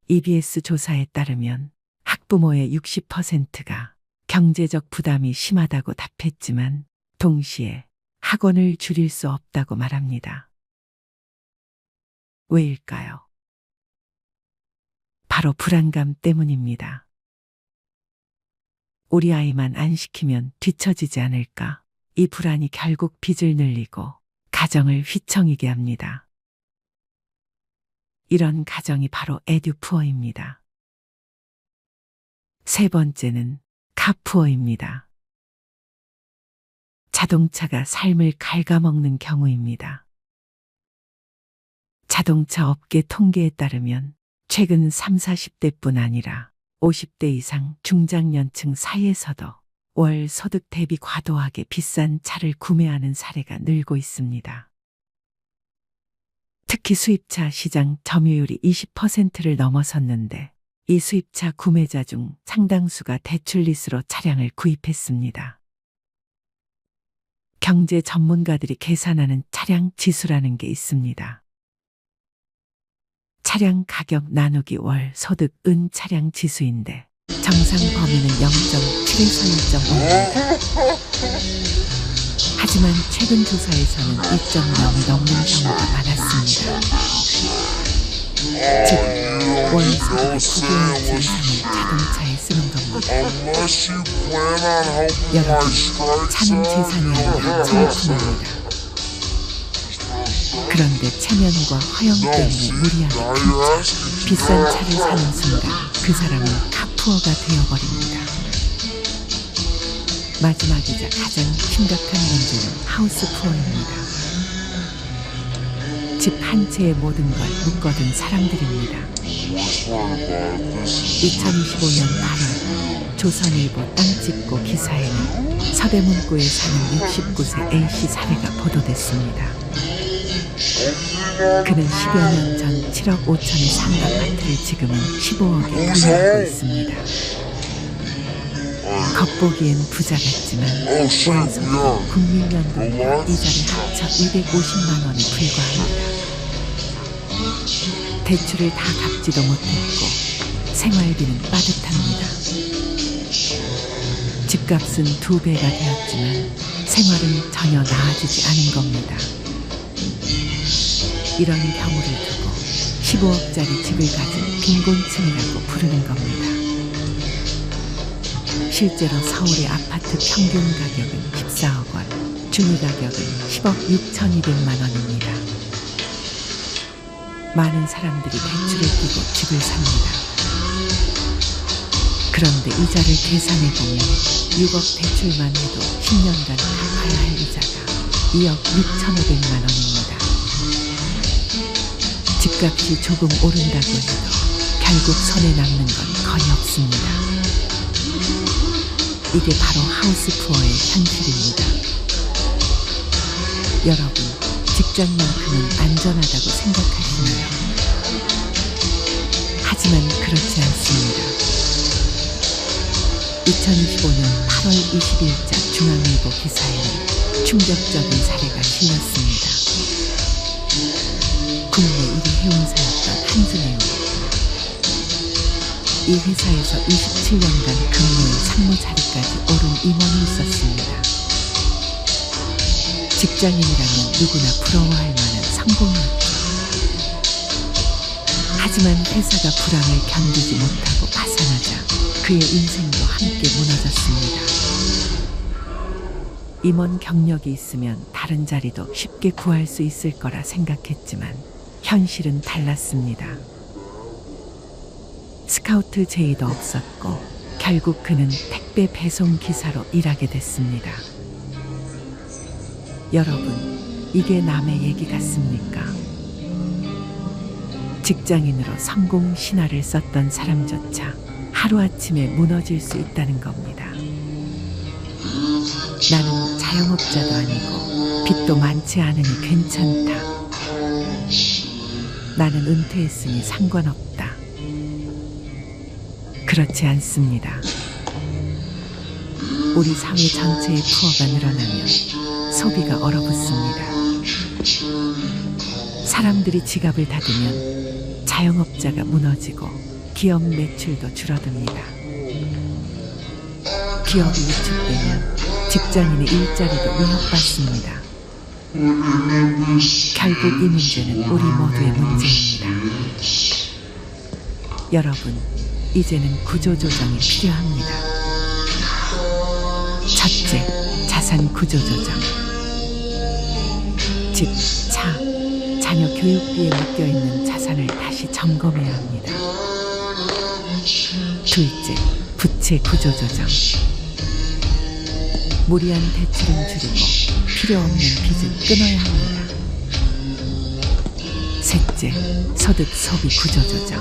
EBS 조사에 따르면 학부모의 60%가 경제적 부담이 심하다고 답했지만 동시에 학원을 줄일 수 없다고 말합니다. 왜일까요? 바로 불안감 때문입니다. 우리 아이만 안 시키면 뒤처지지 않을까? 이 불안이 결국 빚을 늘리고 가정을 휘청이게 합니다. 이런 가정이 바로 에듀푸어입니다. 세 번째는 카푸어입니다. 자동차가 삶을 갉아먹는 경우입니다. 자동차 업계 통계에 따르면 최근 30, 40대뿐 아니라 50대 이상 중장년층 사이에서도 월 소득 대비 과도하게 비싼 차를 구매하는 사례가 늘고 있습니다. 특히 수입차 시장 점유율이 20%를 넘어섰는데 이 수입차 구매자 중 상당수가 대출 리스로 차량을 구입했습니다. 경제 전문가들이 계산하는 차량 지수라는 게 있습니다. 차량 가격 나누기 월 소득 은 차량 지수인데 정상 범위는 0.7에서 1.5입니다. 하지만 최근 조사에서는 2.0이 넘는 경우가 많았습니다. 즉, 월 소득의 9개월치 이상을 자동차에 쓰는 겁니다. 여러분, 차는 재산이 아니라 소모품입니다. 그런데 체면과 허영 때문에 무리하게 큰 차, 비싼 차를 사는 순간 그 사람은 카푸어가 되어버립니다. 마지막이자 가장 심각한 문제는 하우스푸어입니다. 집 한 채의 모든 걸 묶어둔 사람들입니다. 2025년 8월 조선일보 땅집고 기사에는 서대문구에 사는 69세 A씨 사례가 보도됐습니다. 그는 10여 년 전 7억 5천에 산 아파트를 지금은 15억에 구매하고 있습니다. 겉보기엔 부자 같지만 월 소득 국민연금과 이자를 합쳐 250만 원에 불과합니다. 대출을 다 갚지도 못했고 생활비는 빠듯합니다. 집값은 2배가 되었지만 생활은 전혀 나아지지 않은 겁니다. 이런 경우를 두고 15억짜리 집을 가진 빈곤층이라고 부르는 겁니다. 실제로 서울의 아파트 평균 가격은 14억 원, 중위 가격은 10억 6,200만 원입니다. 많은 사람들이 대출을 끼고 집을 삽니다. 그런데 이자를 계산해보면 6억 대출만 해도 10년간 갚아야 할 이자가 2억 6,500만 원입니다. 집값이 조금 오른다고 해도 결국 손에 남는 건 거의 없습니다. 이게 바로 하우스푸어의 현실입니다. 여러분, 직장만큼은 안전하다고 생각하시나요? 하지만 그렇지 않습니다. 2025년 8월 20일자 중앙일보 기사에는 충격적인 사례가 실렸습니다. 국내 1위 해운사였던 한진해운. 이 회사에서 27년간 근무해 상무 자리까지 오른 임원이 있었습니다. 직장인이라면 누구나 부러워할 만한 성공이었죠. 하지만 회사가 불황을 견디지 못하고 파산하자 그의 인생도 함께 무너졌습니다. 임원 경력이 있으면 다른 자리도 쉽게 구할 수 있을 거라 생각했지만 현실은 달랐습니다. 스카우트 제의도 없었고 결국 그는 택배 배송 기사로 일하게 됐습니다. 여러분, 이게 남의 얘기 같습니까? 직장인으로 성공 신화를 썼던 사람조차 하루아침에 무너질 수 있다는 겁니다. 나는 자영업자도 아니고 빚도 많지 않으니 괜찮다. 나는 은퇴했으니 상관없다. 그렇지 않습니다. 우리 사회 전체의 푸어가 늘어나면 소비가 얼어붙습니다. 사람들이 지갑을 닫으면 자영업자가 무너지고 기업 매출도 줄어듭니다. 기업이 위축되면 직장인의 일자리도 위협받습니다. 결국 이 문제는 우리 모두의 문제입니다. 여러분, 이제는 구조조정이 필요합니다. 첫째, 자산 구조조정. 집, 차, 자녀 교육비에 묶여있는 자산을 다시 점검해야 합니다. 둘째, 부채 구조조정. 무리한 대출은 줄이고 필요 없는 빚은 끊어야 합니다. 셋째, 소득 소비 구조조정.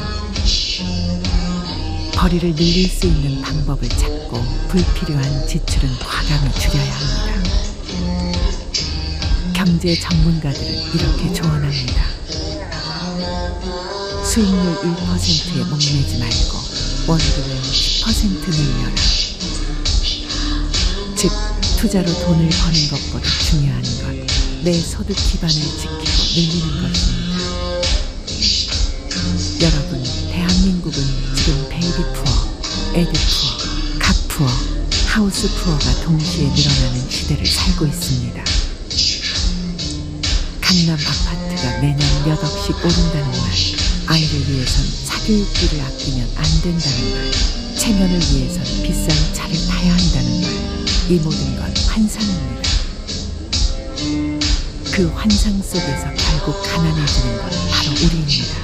벌이를 늘릴 수 있는 방법을 찾고 불필요한 지출은 과감히 줄여야 합니다. 경제 전문가들은 이렇게 조언합니다. 수익률 1%에 목매지 말고 원금을 10% 늘려라. 즉, 투자로 돈을 버는 것보다 중요한 건 내 소득 기반을 지키고 늘리는 것입니다. 여러분, 대한민국은 지금 베이비 푸어, 에드 푸어, 각 푸어, 하우스 푸어가 동시에 늘어나는 시대를 살고 있습니다. 강남 아파트가 매년 몇 억씩 오른다는 말, 아이를 위해선 사교육비를 아끼면 안 된다는 말, 체면을 위해선 비싼 차를 타야 한다는 말, 이 모든 건 환상입니다. 그 환상 속에서 결국 가난해지는 건 바로 우리입니다.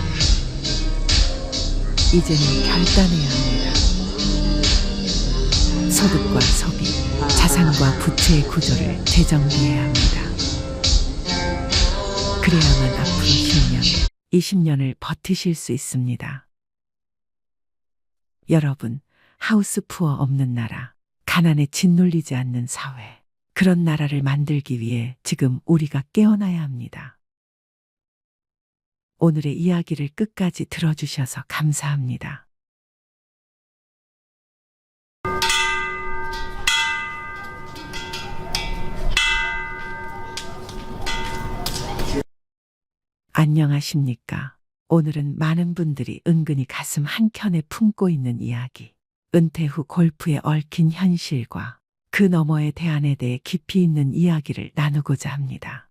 이제는 결단해야 합니다. 소득과 소비, 자산과 부채의 구조를 재정비해야 합니다. 그래야만 앞으로 10년, 20년을 버티실 수 있습니다. 여러분, 하우스 푸어 없는 나라, 가난에 짓눌리지 않는 사회, 그런 나라를 만들기 위해 지금 우리가 깨어나야 합니다. 오늘의 이야기를 끝까지 들어주셔서 감사합니다. 안녕하십니까? 오늘은 많은 분들이 은근히 가슴 한켠에 품고 있는 이야기, 은퇴 후 골프에 얽힌 현실과 그 너머의 대안에 대해 깊이 있는 이야기를 나누고자 합니다.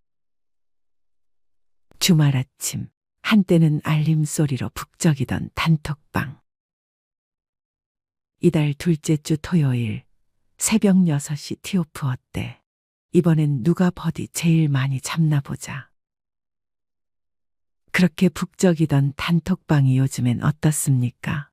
주말 아침, 한때는 알림 소리로 북적이던 단톡방. 이달 둘째 주 토요일, 새벽 6시 티오프 어때? 이번엔 누가 버디 제일 많이 잡나 보자. 그렇게 북적이던 단톡방이 요즘엔 어떻습니까?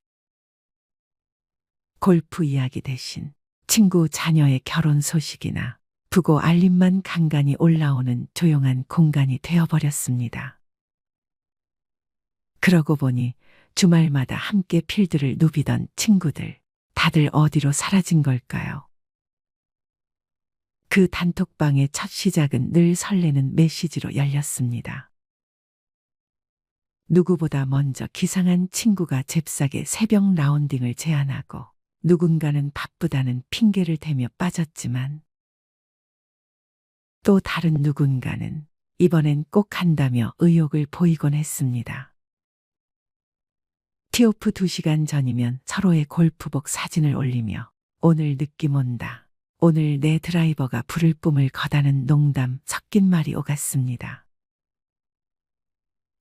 골프 이야기 대신 친구 자녀의 결혼 소식이나 부고 알림만 간간히 올라오는 조용한 공간이 되어버렸습니다. 그러고 보니 주말마다 함께 필드를 누비던 친구들, 다들 어디로 사라진 걸까요? 그 단톡방의 첫 시작은 늘 설레는 메시지로 열렸습니다. 누구보다 먼저 기상한 친구가 잽싸게 새벽 라운딩을 제안하고 누군가는 바쁘다는 핑계를 대며 빠졌지만 또 다른 누군가는 이번엔 꼭 한다며 의욕을 보이곤 했습니다. 티오프 2시간 전이면 서로의 골프복 사진을 올리며 오늘 느낌 온다. 오늘 내 드라이버가 불을 뿜을 거다는 농담 섞인 말이 오갔습니다.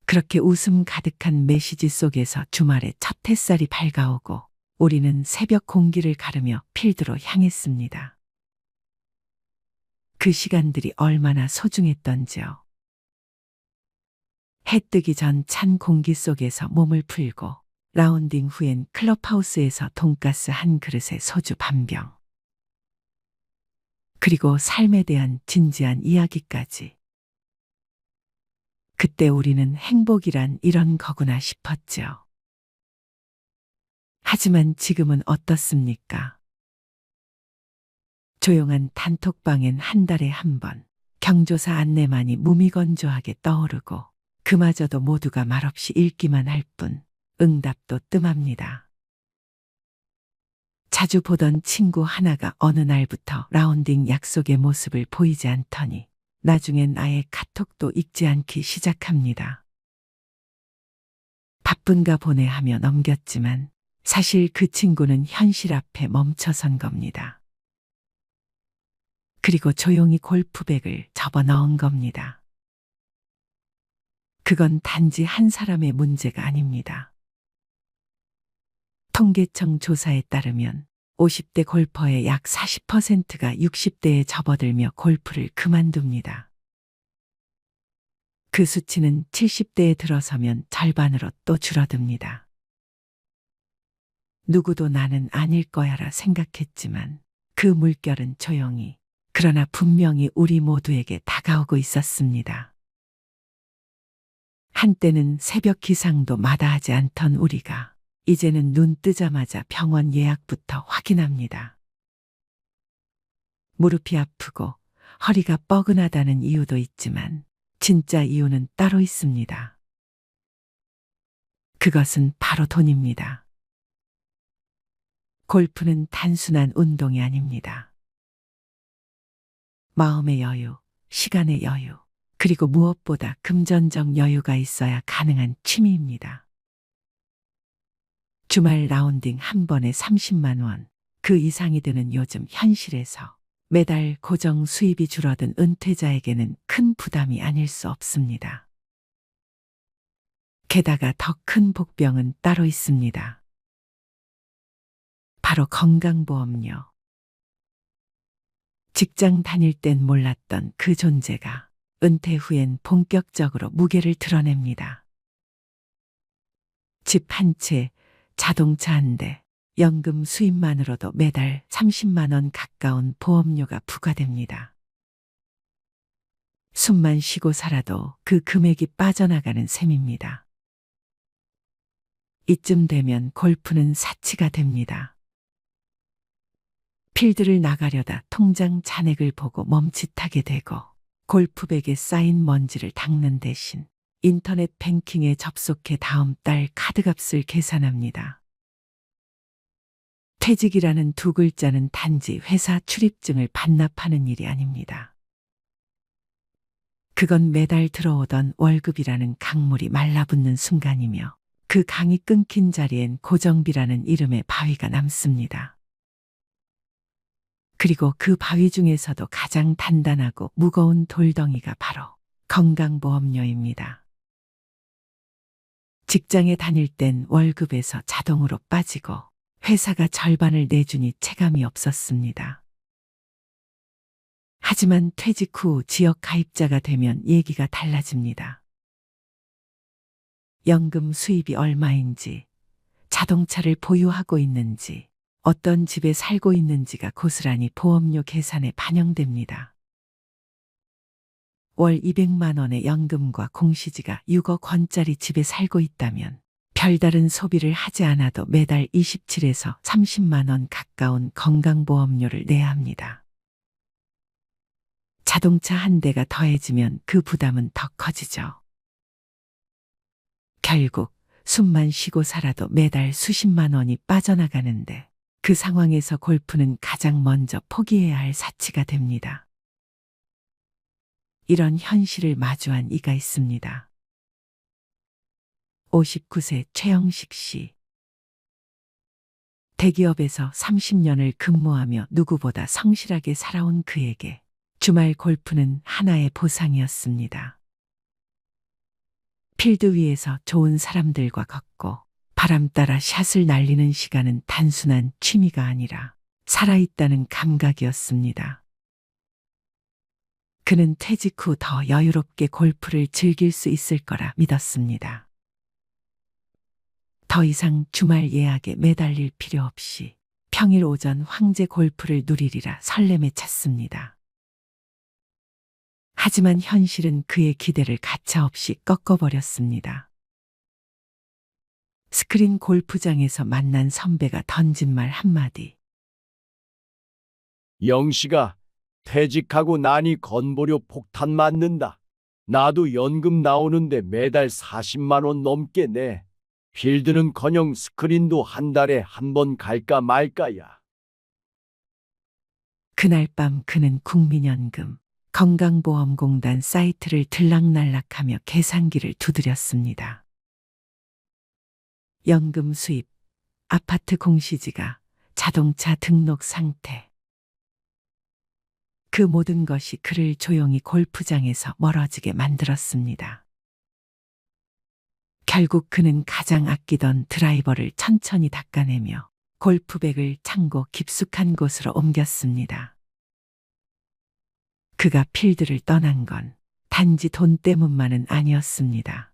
그렇게 웃음 가득한 메시지 속에서 주말의 첫 햇살이 밝아오고 우리는 새벽 공기를 가르며 필드로 향했습니다. 그 시간들이 얼마나 소중했던지요. 해 뜨기 전 찬 공기 속에서 몸을 풀고 라운딩 후엔 클럽하우스에서 돈가스 한 그릇에 소주 반병. 그리고 삶에 대한 진지한 이야기까지. 그때 우리는 행복이란 이런 거구나 싶었죠. 하지만 지금은 어떻습니까? 조용한 단톡방엔 한 달에 한 번 경조사 안내만이 무미건조하게 떠오르고 그마저도 모두가 말없이 읽기만 할 뿐 응답도 뜸합니다. 자주 보던 친구 하나가 어느 날부터 라운딩 약속의 모습을 보이지 않더니 나중엔 아예 카톡도 읽지 않기 시작합니다. 바쁜가 보네 하며 넘겼지만 사실 그 친구는 현실 앞에 멈춰선 겁니다. 그리고 조용히 골프백을 접어 넣은 겁니다. 그건 단지 한 사람의 문제가 아닙니다. 통계청 조사에 따르면 50대 골퍼의 약 40%가 60대에 접어들며 골프를 그만둡니다. 그 수치는 70대에 들어서면 절반으로 또 줄어듭니다. 누구도 나는 아닐 거야라 생각했지만 그 물결은 조용히, 그러나 분명히 우리 모두에게 다가오고 있었습니다. 한때는 새벽 기상도 마다하지 않던 우리가 이제는 눈 뜨자마자 병원 예약부터 확인합니다. 무릎이 아프고 허리가 뻐근하다는 이유도 있지만 진짜 이유는 따로 있습니다. 그것은 바로 돈입니다. 골프는 단순한 운동이 아닙니다. 마음의 여유, 시간의 여유, 그리고 무엇보다 금전적 여유가 있어야 가능한 취미입니다. 주말 라운딩 한 번에 30만 원, 그 이상이 드는 요즘 현실에서 매달 고정 수입이 줄어든 은퇴자에게는 큰 부담이 아닐 수 없습니다. 게다가 더 큰 복병은 따로 있습니다. 바로 건강보험료. 직장 다닐 땐 몰랐던 그 존재가 은퇴 후엔 본격적으로 무게를 드러냅니다. 집 한 채, 자동차 한 대, 연금 수입만으로도 매달 30만 원 가까운 보험료가 부과됩니다. 숨만 쉬고 살아도 그 금액이 빠져나가는 셈입니다. 이쯤 되면 골프는 사치가 됩니다. 필드를 나가려다 통장 잔액을 보고 멈칫하게 되고 골프백에 쌓인 먼지를 닦는 대신 인터넷 뱅킹에 접속해 다음 달 카드값을 계산합니다. 퇴직이라는 두 글자는 단지 회사 출입증을 반납하는 일이 아닙니다. 그건 매달 들어오던 월급이라는 강물이 말라붙는 순간이며 그 강이 끊긴 자리엔 고정비라는 이름의 바위가 남습니다. 그리고 그 바위 중에서도 가장 단단하고 무거운 돌덩이가 바로 건강보험료입니다. 직장에 다닐 땐 월급에서 자동으로 빠지고 회사가 절반을 내주니 체감이 없었습니다. 하지만 퇴직 후 지역 가입자가 되면 얘기가 달라집니다. 연금 수입이 얼마인지, 자동차를 보유하고 있는지, 어떤 집에 살고 있는지가 고스란히 보험료 계산에 반영됩니다. 월 200만 원의 연금과 공시지가 6억 원짜리 집에 살고 있다면 별다른 소비를 하지 않아도 매달 27에서 30만 원 가까운 건강보험료를 내야 합니다. 자동차 한 대가 더해지면 그 부담은 더 커지죠. 결국 숨만 쉬고 살아도 매달 수십만 원이 빠져나가는데 그 상황에서 골프는 가장 먼저 포기해야 할 사치가 됩니다. 이런 현실을 마주한 이가 있습니다. 59세 최영식 씨. 대기업에서 30년을 근무하며 누구보다 성실하게 살아온 그에게 주말 골프는 하나의 보상이었습니다. 필드 위에서 좋은 사람들과 걷고 바람 따라 샷을 날리는 시간은 단순한 취미가 아니라 살아있다는 감각이었습니다. 그는 퇴직 후 더 여유롭게 골프를 즐길 수 있을 거라 믿었습니다. 더 이상 주말 예약에 매달릴 필요 없이 평일 오전 황제 골프를 누리리라 설렘에 찼습니다. 하지만 현실은 그의 기대를 가차없이 꺾어버렸습니다. 스크린 골프장에서 만난 선배가 던진 말 한마디. 영식아, 퇴직하고 나니 건보료 폭탄 맞는다. 나도 연금 나오는데 매달 40만 원 넘게 내. 필드는커녕 스크린도 한 달에 한 번 갈까 말까야. 그날 밤 그는 국민연금, 건강보험공단 사이트를 들락날락하며 계산기를 두드렸습니다. 연금 수입, 아파트 공시지가, 자동차 등록 상태. 그 모든 것이 그를 조용히 골프장에서 멀어지게 만들었습니다. 결국 그는 가장 아끼던 드라이버를 천천히 닦아내며 골프백을 창고 깊숙한 곳으로 옮겼습니다. 그가 필드를 떠난 건 단지 돈 때문만은 아니었습니다.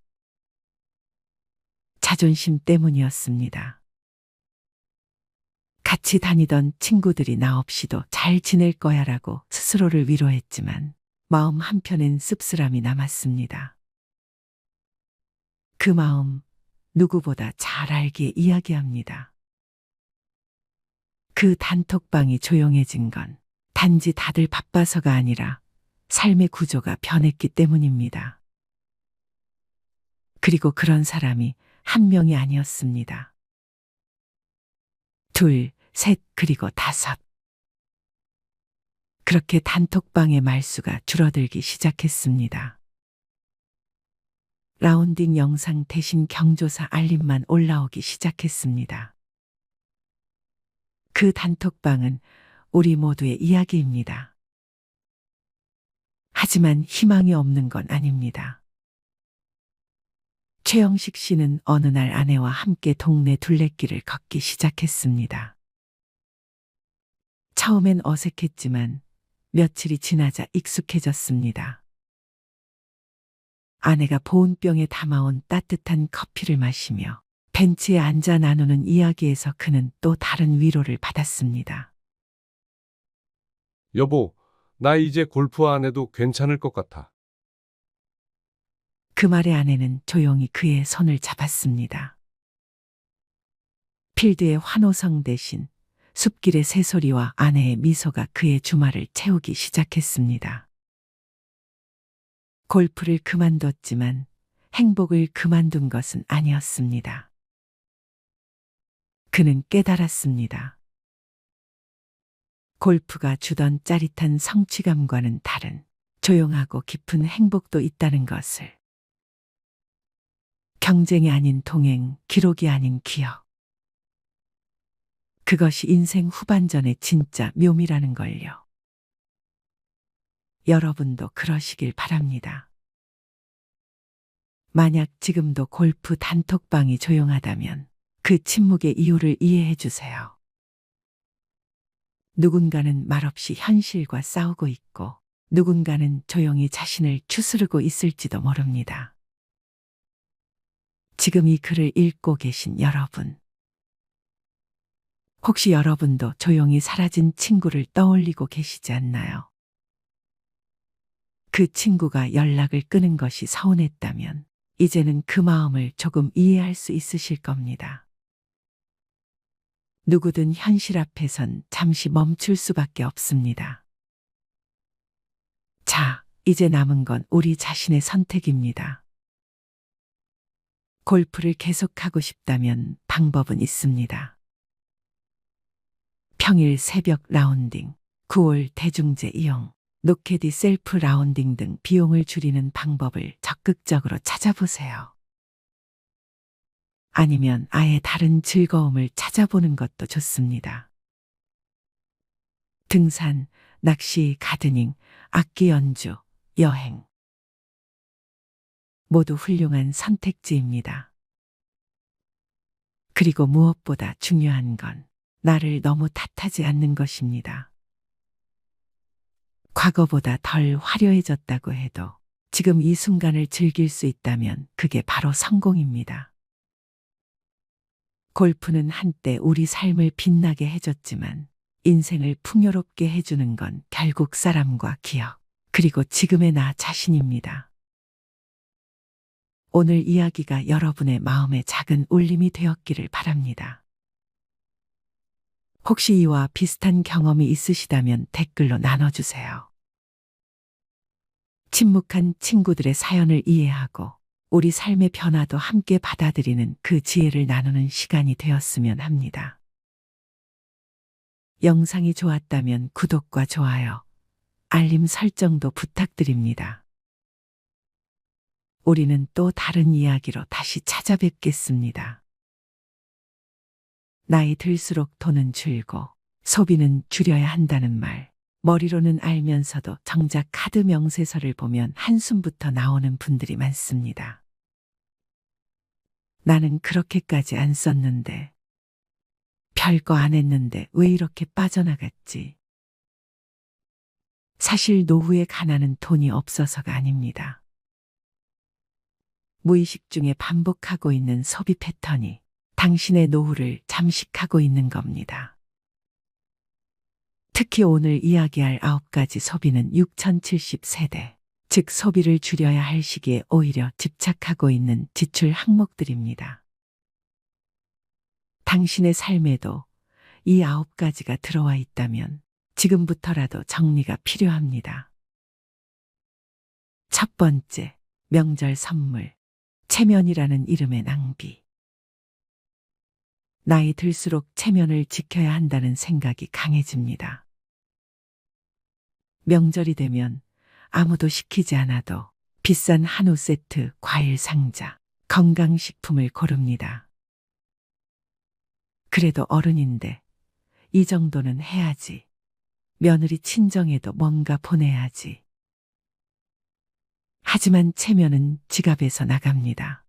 자존심 때문이었습니다. 같이 다니던 친구들이 나 없이도 잘 지낼 거야라고 스스로를 위로했지만 마음 한편엔 씁쓸함이 남았습니다. 그 마음, 누구보다 잘 알기에 이야기합니다. 그 단톡방이 조용해진 건 단지 다들 바빠서가 아니라 삶의 구조가 변했기 때문입니다. 그리고 그런 사람이 한 명이 아니었습니다. 둘, 셋, 그리고 다섯. 그렇게 단톡방의 말수가 줄어들기 시작했습니다. 라운딩 영상 대신 경조사 알림만 올라오기 시작했습니다. 그 단톡방은 우리 모두의 이야기입니다. 하지만 희망이 없는 건 아닙니다. 최영식 씨는 어느 날 아내와 함께 동네 둘레길을 걷기 시작했습니다. 처음엔 어색했지만 며칠이 지나자 익숙해졌습니다. 아내가 보온병에 담아온 따뜻한 커피를 마시며 벤치에 앉아 나누는 이야기에서 그는 또 다른 위로를 받았습니다. 여보, 나 이제 골프 안 해도 괜찮을 것 같아. 그 말에 아내는 조용히 그의 손을 잡았습니다. 필드의 환호성 대신 숲길의 새소리와 아내의 미소가 그의 주말을 채우기 시작했습니다. 골프를 그만뒀지만 행복을 그만둔 것은 아니었습니다. 그는 깨달았습니다. 골프가 주던 짜릿한 성취감과는 다른 조용하고 깊은 행복도 있다는 것을. 경쟁이 아닌 동행, 기록이 아닌 기억. 그것이 인생 후반전의 진짜 묘미라는 걸요. 여러분도 그러시길 바랍니다. 만약 지금도 골프 단톡방이 조용하다면 그 침묵의 이유를 이해해 주세요. 누군가는 말없이 현실과 싸우고 있고 누군가는 조용히 자신을 추스르고 있을지도 모릅니다. 지금 이 글을 읽고 계신 여러분. 혹시 여러분도 조용히 사라진 친구를 떠올리고 계시지 않나요? 그 친구가 연락을 끊은 것이 서운했다면 이제는 그 마음을 조금 이해할 수 있으실 겁니다. 누구든 현실 앞에선 잠시 멈출 수밖에 없습니다. 자, 이제 남은 건 우리 자신의 선택입니다. 골프를 계속하고 싶다면 방법은 있습니다. 평일 새벽 라운딩, 9월 대중제 이용, 노케디 셀프 라운딩 등 비용을 줄이는 방법을 적극적으로 찾아보세요. 아니면 아예 다른 즐거움을 찾아보는 것도 좋습니다. 등산, 낚시, 가드닝, 악기 연주, 여행. 모두 훌륭한 선택지입니다. 그리고 무엇보다 중요한 건 나를 너무 탓하지 않는 것입니다. 과거보다 덜 화려해졌다고 해도 지금 이 순간을 즐길 수 있다면 그게 바로 성공입니다. 골프는 한때 우리 삶을 빛나게 해줬지만 인생을 풍요롭게 해주는 건 결국 사람과 기억, 그리고 지금의 나 자신입니다. 오늘 이야기가 여러분의 마음에 작은 울림이 되었기를 바랍니다. 혹시 이와 비슷한 경험이 있으시다면 댓글로 나눠주세요. 침묵한 친구들의 사연을 이해하고 우리 삶의 변화도 함께 받아들이는 그 지혜를 나누는 시간이 되었으면 합니다. 영상이 좋았다면 구독과 좋아요, 알림 설정도 부탁드립니다. 우리는 또 다른 이야기로 다시 찾아뵙겠습니다. 나이 들수록 돈은 줄고 소비는 줄여야 한다는 말, 머리로는 알면서도 정작 카드 명세서를 보면 한숨부터 나오는 분들이 많습니다. 나는 그렇게까지 안 썼는데, 별거 안 했는데 왜 이렇게 빠져나갔지? 사실 노후의 가난은 돈이 없어서가 아닙니다. 무의식 중에 반복하고 있는 소비 패턴이 당신의 노후를 잠식하고 있는 겁니다. 특히 오늘 이야기할 9가지 소비는 6070세대, 즉 소비를 줄여야 할 시기에 오히려 집착하고 있는 지출 항목들입니다. 당신의 삶에도 이 9가지가 들어와 있다면 지금부터라도 정리가 필요합니다. 첫 번째, 명절 선물. 체면이라는 이름의 낭비. 나이 들수록 체면을 지켜야 한다는 생각이 강해집니다. 명절이 되면 아무도 시키지 않아도 비싼 한우 세트, 과일 상자, 건강식품을 고릅니다. 그래도 어른인데 이 정도는 해야지. 며느리 친정에도 뭔가 보내야지. 하지만 체면은 지갑에서 나갑니다.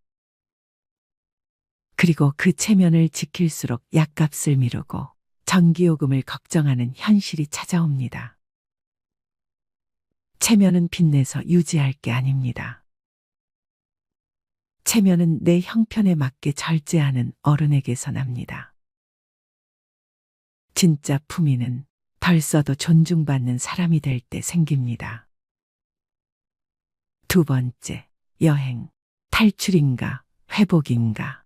그리고 그 체면을 지킬수록 약값을 미루고 전기요금을 걱정하는 현실이 찾아옵니다. 체면은 빚내서 유지할 게 아닙니다. 체면은 내 형편에 맞게 절제하는 어른에게서 납니다. 진짜 품위는 덜 써도 존중받는 사람이 될 때 생깁니다. 두 번째, 여행. 탈출인가, 회복인가.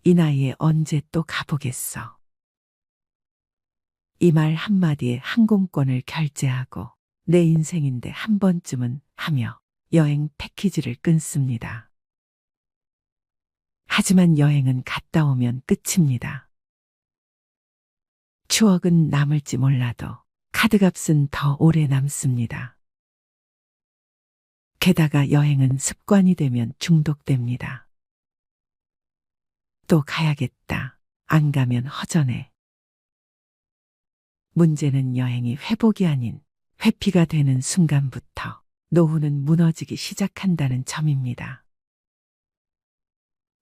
이 나이에 언제 또 가보겠어. 이 말 한마디에 항공권을 결제하고 내 인생인데 한 번쯤은 하며 여행 패키지를 끊습니다. 하지만 여행은 갔다 오면 끝입니다. 추억은 남을지 몰라도 카드값은 더 오래 남습니다. 게다가 여행은 습관이 되면 중독됩니다. 또 가야겠다. 안 가면 허전해. 문제는 여행이 회복이 아닌 회피가 되는 순간부터 노후는 무너지기 시작한다는 점입니다.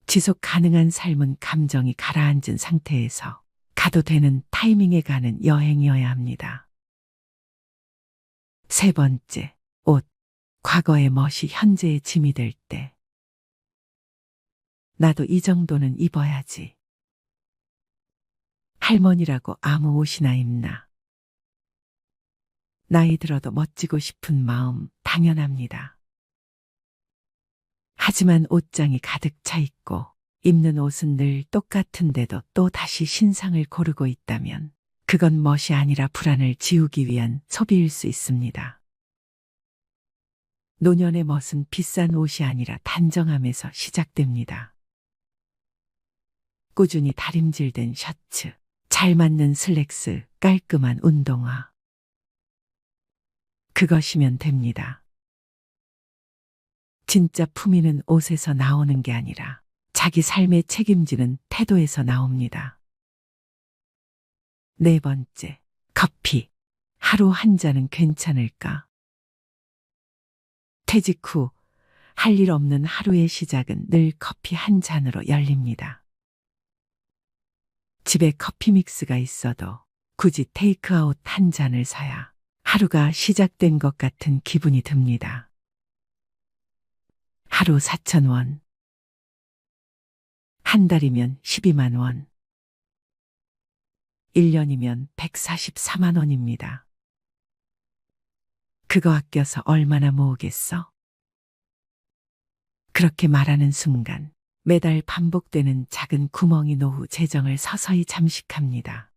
지속 가능한 삶은 감정이 가라앉은 상태에서 가도 되는 타이밍에 가는 여행이어야 합니다. 세 번째, 옷. 과거의 멋이 현재의 짐이 될 때. 나도 이 정도는 입어야지. 할머니라고 아무 옷이나 입나. 나이 들어도 멋지고 싶은 마음 당연합니다. 하지만 옷장이 가득 차 있고 입는 옷은 늘 똑같은데도 또 다시 신상을 고르고 있다면 그건 멋이 아니라 불안을 지우기 위한 소비일 수 있습니다. 노년의 멋은 비싼 옷이 아니라 단정함에서 시작됩니다. 꾸준히 다림질된 셔츠, 잘 맞는 슬랙스, 깔끔한 운동화. 그것이면 됩니다. 진짜 품위는 옷에서 나오는 게 아니라 자기 삶에 책임지는 태도에서 나옵니다. 네 번째, 커피. 하루 한 잔은 괜찮을까? 퇴직 후 할 일 없는 하루의 시작은 늘 커피 한 잔으로 열립니다. 집에 커피 믹스가 있어도 굳이 테이크아웃 한 잔을 사야 하루가 시작된 것 같은 기분이 듭니다. 하루 4,000원. 한 달이면 12만 원. 1년이면 144만 원입니다. 그거 아껴서 얼마나 모으겠어? 그렇게 말하는 순간 매달 반복되는 작은 구멍이 노후 재정을 서서히 잠식합니다.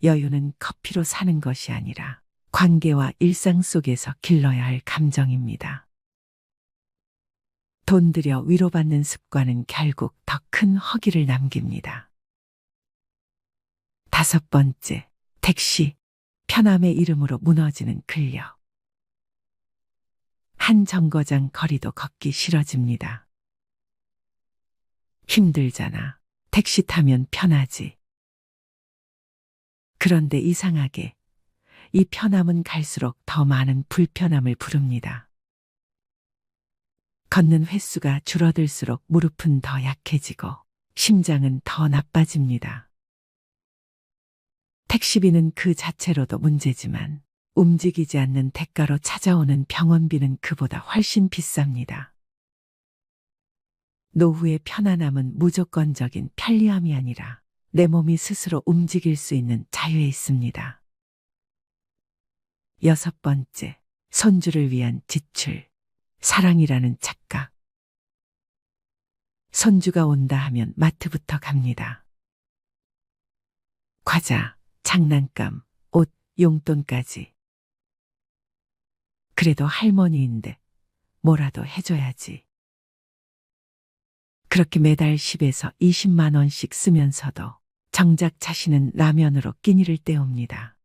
여유는 커피로 사는 것이 아니라 관계와 일상 속에서 길러야 할 감정입니다. 돈 들여 위로받는 습관은 결국 더 큰 허기를 남깁니다. 다섯 번째, 택시. 편함의 이름으로 무너지는 근력. 한 정거장 거리도 걷기 싫어집니다. 힘들잖아. 택시 타면 편하지. 그런데 이상하게 이 편함은 갈수록 더 많은 불편함을 부릅니다. 걷는 횟수가 줄어들수록 무릎은 더 약해지고 심장은 더 나빠집니다. 택시비는 그 자체로도 문제지만 움직이지 않는 대가로 찾아오는 병원비는 그보다 훨씬 비쌉니다. 노후의 편안함은 무조건적인 편리함이 아니라 내 몸이 스스로 움직일 수 있는 자유에 있습니다. 여섯 번째, 손주를 위한 지출. 사랑이라는 착각. 손주가 온다 하면 마트부터 갑니다. 과자, 장난감, 옷, 용돈까지. 그래도 할머니인데 뭐라도 해줘야지. 그렇게 매달 10에서 20만 원씩 쓰면서도 정작 자신은 라면으로 끼니를 때웁니다.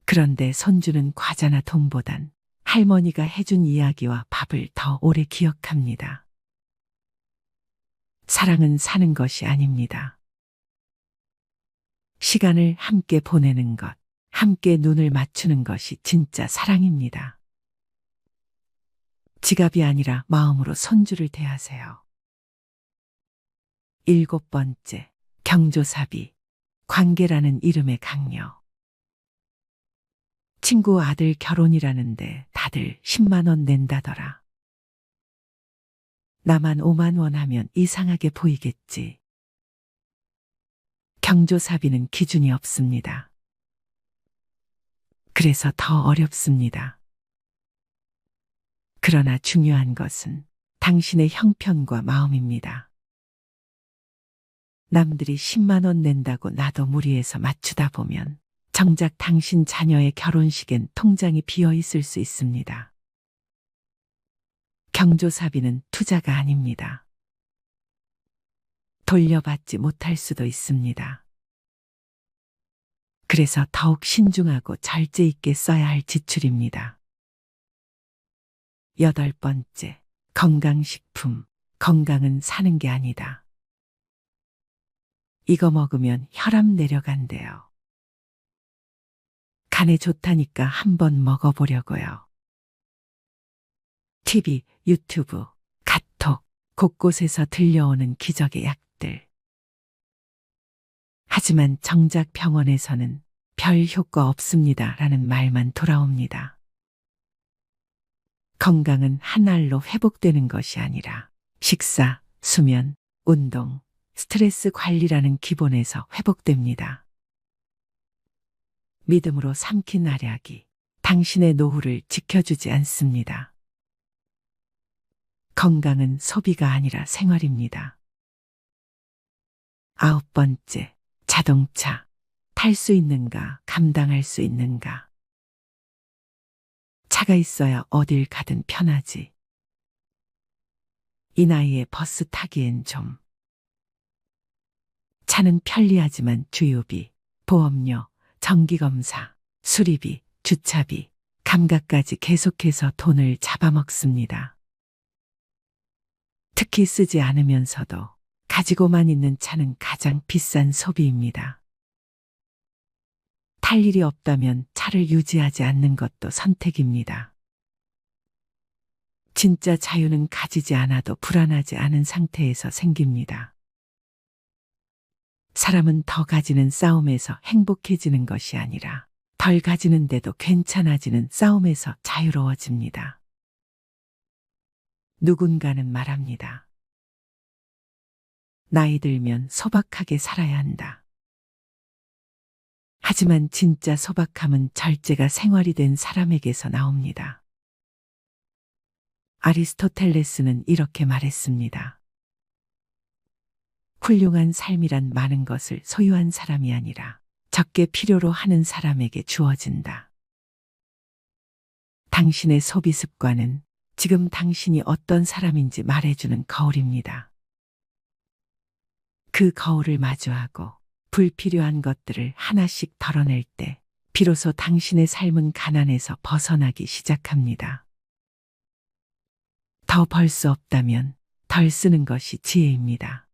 그런데 손주는 과자나 돈보단 할머니가 해준 이야기와 밥을 더 오래 기억합니다. 사랑은 사는 것이 아닙니다. 시간을 함께 보내는 것, 함께 눈을 맞추는 것이 진짜 사랑입니다. 지갑이 아니라 마음으로 손주를 대하세요. 7번째, 경조사비, 관계라는 이름의 강요. 친구 아들 결혼이라는데 다들 10만 원 낸다더라. 나만 5만 원 하면 이상하게 보이겠지. 경조사비는 기준이 없습니다. 그래서 더 어렵습니다. 그러나 중요한 것은 당신의 형편과 마음입니다. 남들이 10만 원 낸다고 나도 무리해서 맞추다 보면 정작 당신 자녀의 결혼식엔 통장이 비어 있을 수 있습니다. 경조사비는 투자가 아닙니다. 돌려받지 못할 수도 있습니다. 그래서 더욱 신중하고 절제 있게 써야 할 지출입니다. 8번째, 건강식품. 건강은 사는 게 아니다. 이거 먹으면 혈압 내려간대요. 간에 좋다니까 한번 먹어보려고요. TV, 유튜브, 카톡, 곳곳에서 들려오는 기적의 약들. 하지만 정작 병원에서는 별 효과 없습니다 라는 말만 돌아옵니다. 건강은 한 알로 회복되는 것이 아니라 식사, 수면, 운동, 스트레스 관리라는 기본에서 회복됩니다. 믿음으로 삼킨 알약이 당신의 노후를 지켜주지 않습니다. 건강은 소비가 아니라 생활입니다. 9번째, 자동차. 탈 수 있는가, 감당할 수 있는가. 차가 있어야 어딜 가든 편하지. 이 나이에 버스 타기엔 좀. 차는 편리하지만 주유비, 보험료, 정기검사, 수리비, 주차비, 감가까지 계속해서 돈을 잡아먹습니다. 특히 쓰지 않으면서도 가지고만 있는 차는 가장 비싼 소비입니다. 탈 일이 없다면 차를 유지하지 않는 것도 선택입니다. 진짜 자유는 가지지 않아도 불안하지 않은 상태에서 생깁니다. 사람은 더 가지는 싸움에서 행복해지는 것이 아니라 덜 가지는데도 괜찮아지는 싸움에서 자유로워집니다. 누군가는 말합니다. 나이 들면 소박하게 살아야 한다. 하지만 진짜 소박함은 절제가 생활이 된 사람에게서 나옵니다. 아리스토텔레스는 이렇게 말했습니다. 훌륭한 삶이란 많은 것을 소유한 사람이 아니라 적게 필요로 하는 사람에게 주어진다. 당신의 소비 습관은 지금 당신이 어떤 사람인지 말해주는 거울입니다. 그 거울을 마주하고 불필요한 것들을 하나씩 덜어낼 때 비로소 당신의 삶은 가난에서 벗어나기 시작합니다. 더 벌 수 없다면 덜 쓰는 것이 지혜입니다.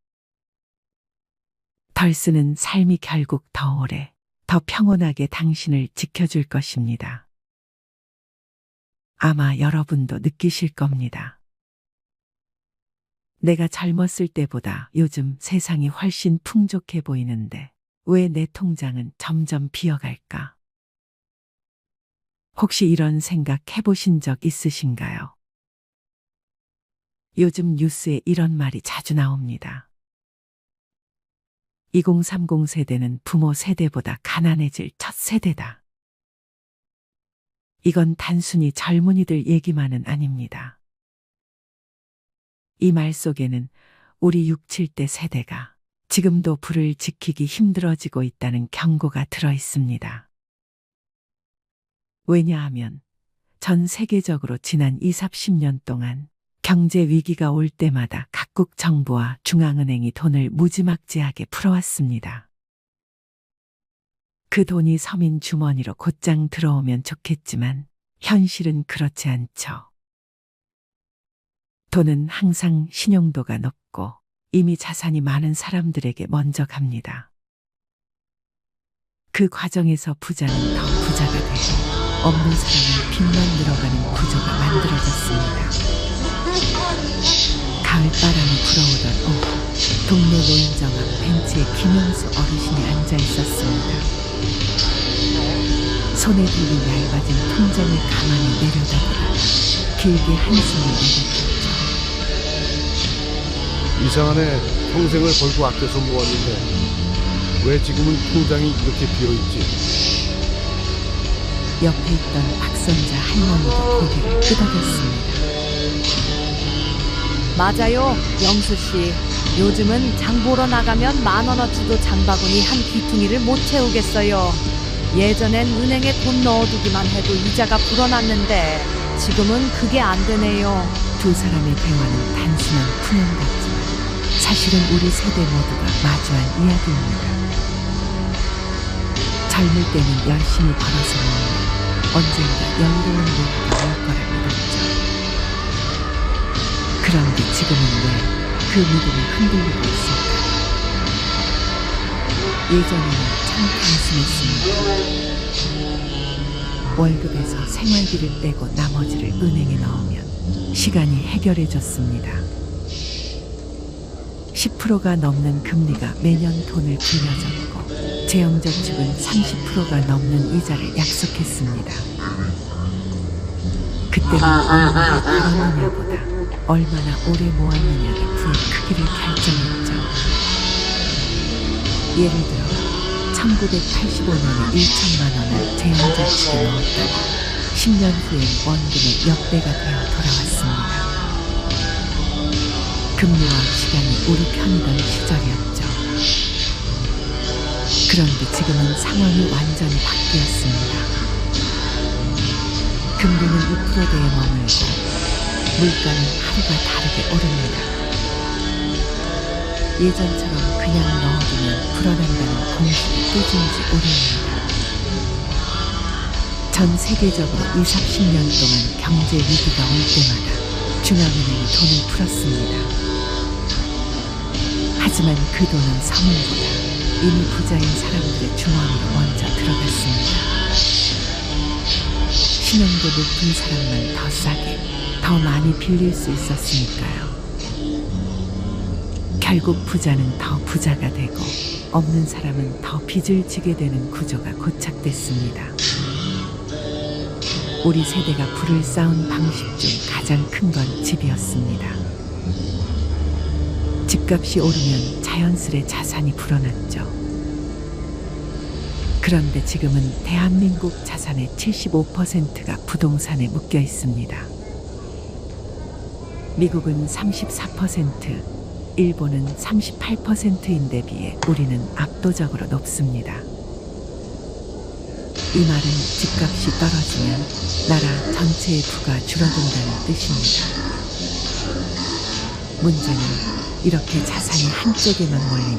덜 쓰는 삶이 결국 더 오래, 더 평온하게 당신을 지켜줄 것입니다. 아마 여러분도 느끼실 겁니다. 내가 젊었을 때보다 요즘 세상이 훨씬 풍족해 보이는데 왜 내 통장은 점점 비어갈까? 혹시 이런 생각 해보신 적 있으신가요? 요즘 뉴스에 이런 말이 자주 나옵니다. 2030 세대는 부모 세대보다 가난해질 첫 세대다. 이건 단순히 젊은이들 얘기만은 아닙니다. 이 말 속에는 우리 6, 7대 세대가 지금도 불을 지키기 힘들어지고 있다는 경고가 들어 있습니다. 왜냐하면 전 세계적으로 지난 20, 30년 동안 경제 위기가 올 때마다 각국 정부와 중앙은행이 돈을 무지막지하게 풀어왔습니다. 그 돈이 서민 주머니로 곧장 들어오면 좋겠지만 현실은 그렇지 않죠. 돈은 항상 신용도가 높고 이미 자산이 많은 사람들에게 먼저 갑니다. 그 과정에서 부자는 더 부자가 되고 없는 사람은 빚만 늘어가는 구조가 만들어졌습니다. 가을 바람이 불어오던 오후, 동네 노인정 앞 벤치에 김영수 어르신이 앉아 있었습니다. 손에 들린 얇아진 통장을 가만히 내려다보다가 길게 한숨을 내뱉었죠. 이상하네. 평생을 벌고 아껴서 모았는데 왜 지금은 통장이 이렇게 비어있지? 옆에 있던 박선자 할머니도 고개를 끄덕였습니다. 맞아요, 영수 씨. 요즘은 장 보러 나가면 10,000원어치도 장바구니 한 귀퉁이를 못 채우겠어요. 예전엔 은행에 돈 넣어두기만 해도 이자가 불어났는데 지금은 그게 안 되네요. 두 사람의 대화는 단순한 풀연 같지만 사실은 우리 세대 모두가 마주한 이야기입니다. 젊을 때는 열심히 벌어서 모으면 언젠가 여유로운 노후가 올 거라 믿었죠. 그런데 지금은 왜 그 믿음이 흔들리고 있을까요? 예전에는 참 단순했습니다. 월급에서 생활비를 떼고 나머지를 은행에 넣으면 시간이 해결해줬습니다. 10%가 넘는 금리가 매년 돈을 빌려줬고 재형저축은 30%가 넘는 이자를 약속했습니다. 그때는 얼마나 벌었느냐보다 얼마나 오래 모았느냐가 부의 크기를 결정했죠. 예를 들어 1985년에 1천만 원을 재형저축에 넣었다가 10년 후엔 원금의 몇 배가 되어 돌아왔습니다. 금리와 시간이 우리 편이던 시절이었죠. 그런데 지금은 상황이 완전히 바뀌었습니다. 금리는 2%대에 머물고 물가는 하루가 다르게 오릅니다. 예전처럼 그냥 넣어두면 불어난다는 공식이 또 준지 오래입니다. 전 세계적으로 20, 30년 동안 경제 위기가 올 때마다 중앙은행이 돈을 풀었습니다. 하지만 그 돈은 서민보다 이미 부자인 사람들의 주머니로 먼저 들어갔습니다. 신용도 높은 사람만 더 싸게, 더 많이 빌릴 수 있었으니까요. 결국 부자는 더 부자가 되고 없는 사람은 더 빚을 지게 되는 구조가 고착됐습니다. 우리 세대가 부를 쌓은 방식 중 가장 큰 건 집이었습니다. 집값이 오르면 자연스레 자산이 불어났죠. 그런데 지금은 대한민국 자산의 75%가 부동산에 묶여 있습니다. 미국은 34%, 일본은 38%인데 비해 우리는 압도적으로 높습니다. 이 말은 집값이 떨어지면 나라 전체의 부가 줄어든다는 뜻입니다. 문제는 이렇게 자산이 한쪽에만 몰리면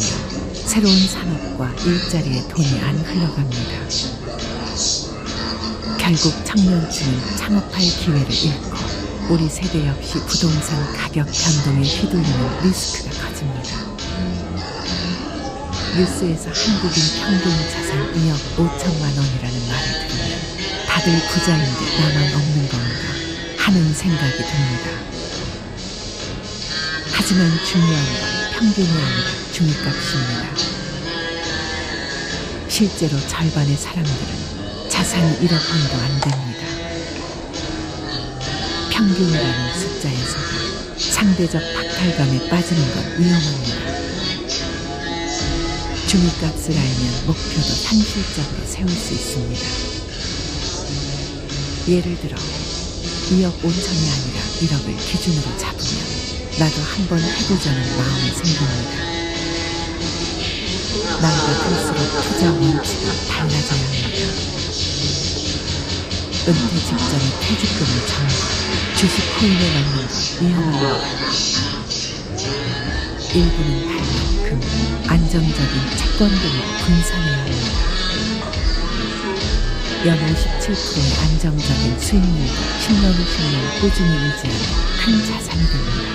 새로운 산업과 일자리에 돈이 안 흘러갑니다. 결국 청년층은 창업할 기회를 잃고 우리 세대 역시 부동산 가격 변동에 휘둘리는 리스크가 커집니다. 뉴스에서 한국인 평균 자산 2억 5천만 원이라는 말을 들으면 다들 부자인데 나만 없는 건가 하는 생각이 듭니다. 하지만 중요한 건 평균이 아니라 중위값입니다. 실제로 절반의 사람들은 자산이 1억 원도 안 됩니다. 평균이라는 숫자에서도 상대적 박탈감에 빠지는 건 위험합니다. 중위값을 알면 목표도 현실적으로 세울 수 있습니다. 예를 들어 2억 5천이 아니라 1억을 기준으로 잡으면 나도 한번 해보자는 마음이 생깁니다. 나이가 들수록 투자 원칙이 달라져야 합니다. 은퇴 직전에 퇴직금을 정하 주식 코인에 넣는 건 위험합니다. 일부는 달력, 금, 안정적인 채권 등으로 분산해야 합니다. 연 57%의 안정적인 수익률과 10년 20년 꾸준히 유지하는 큰 자산이 됩니다.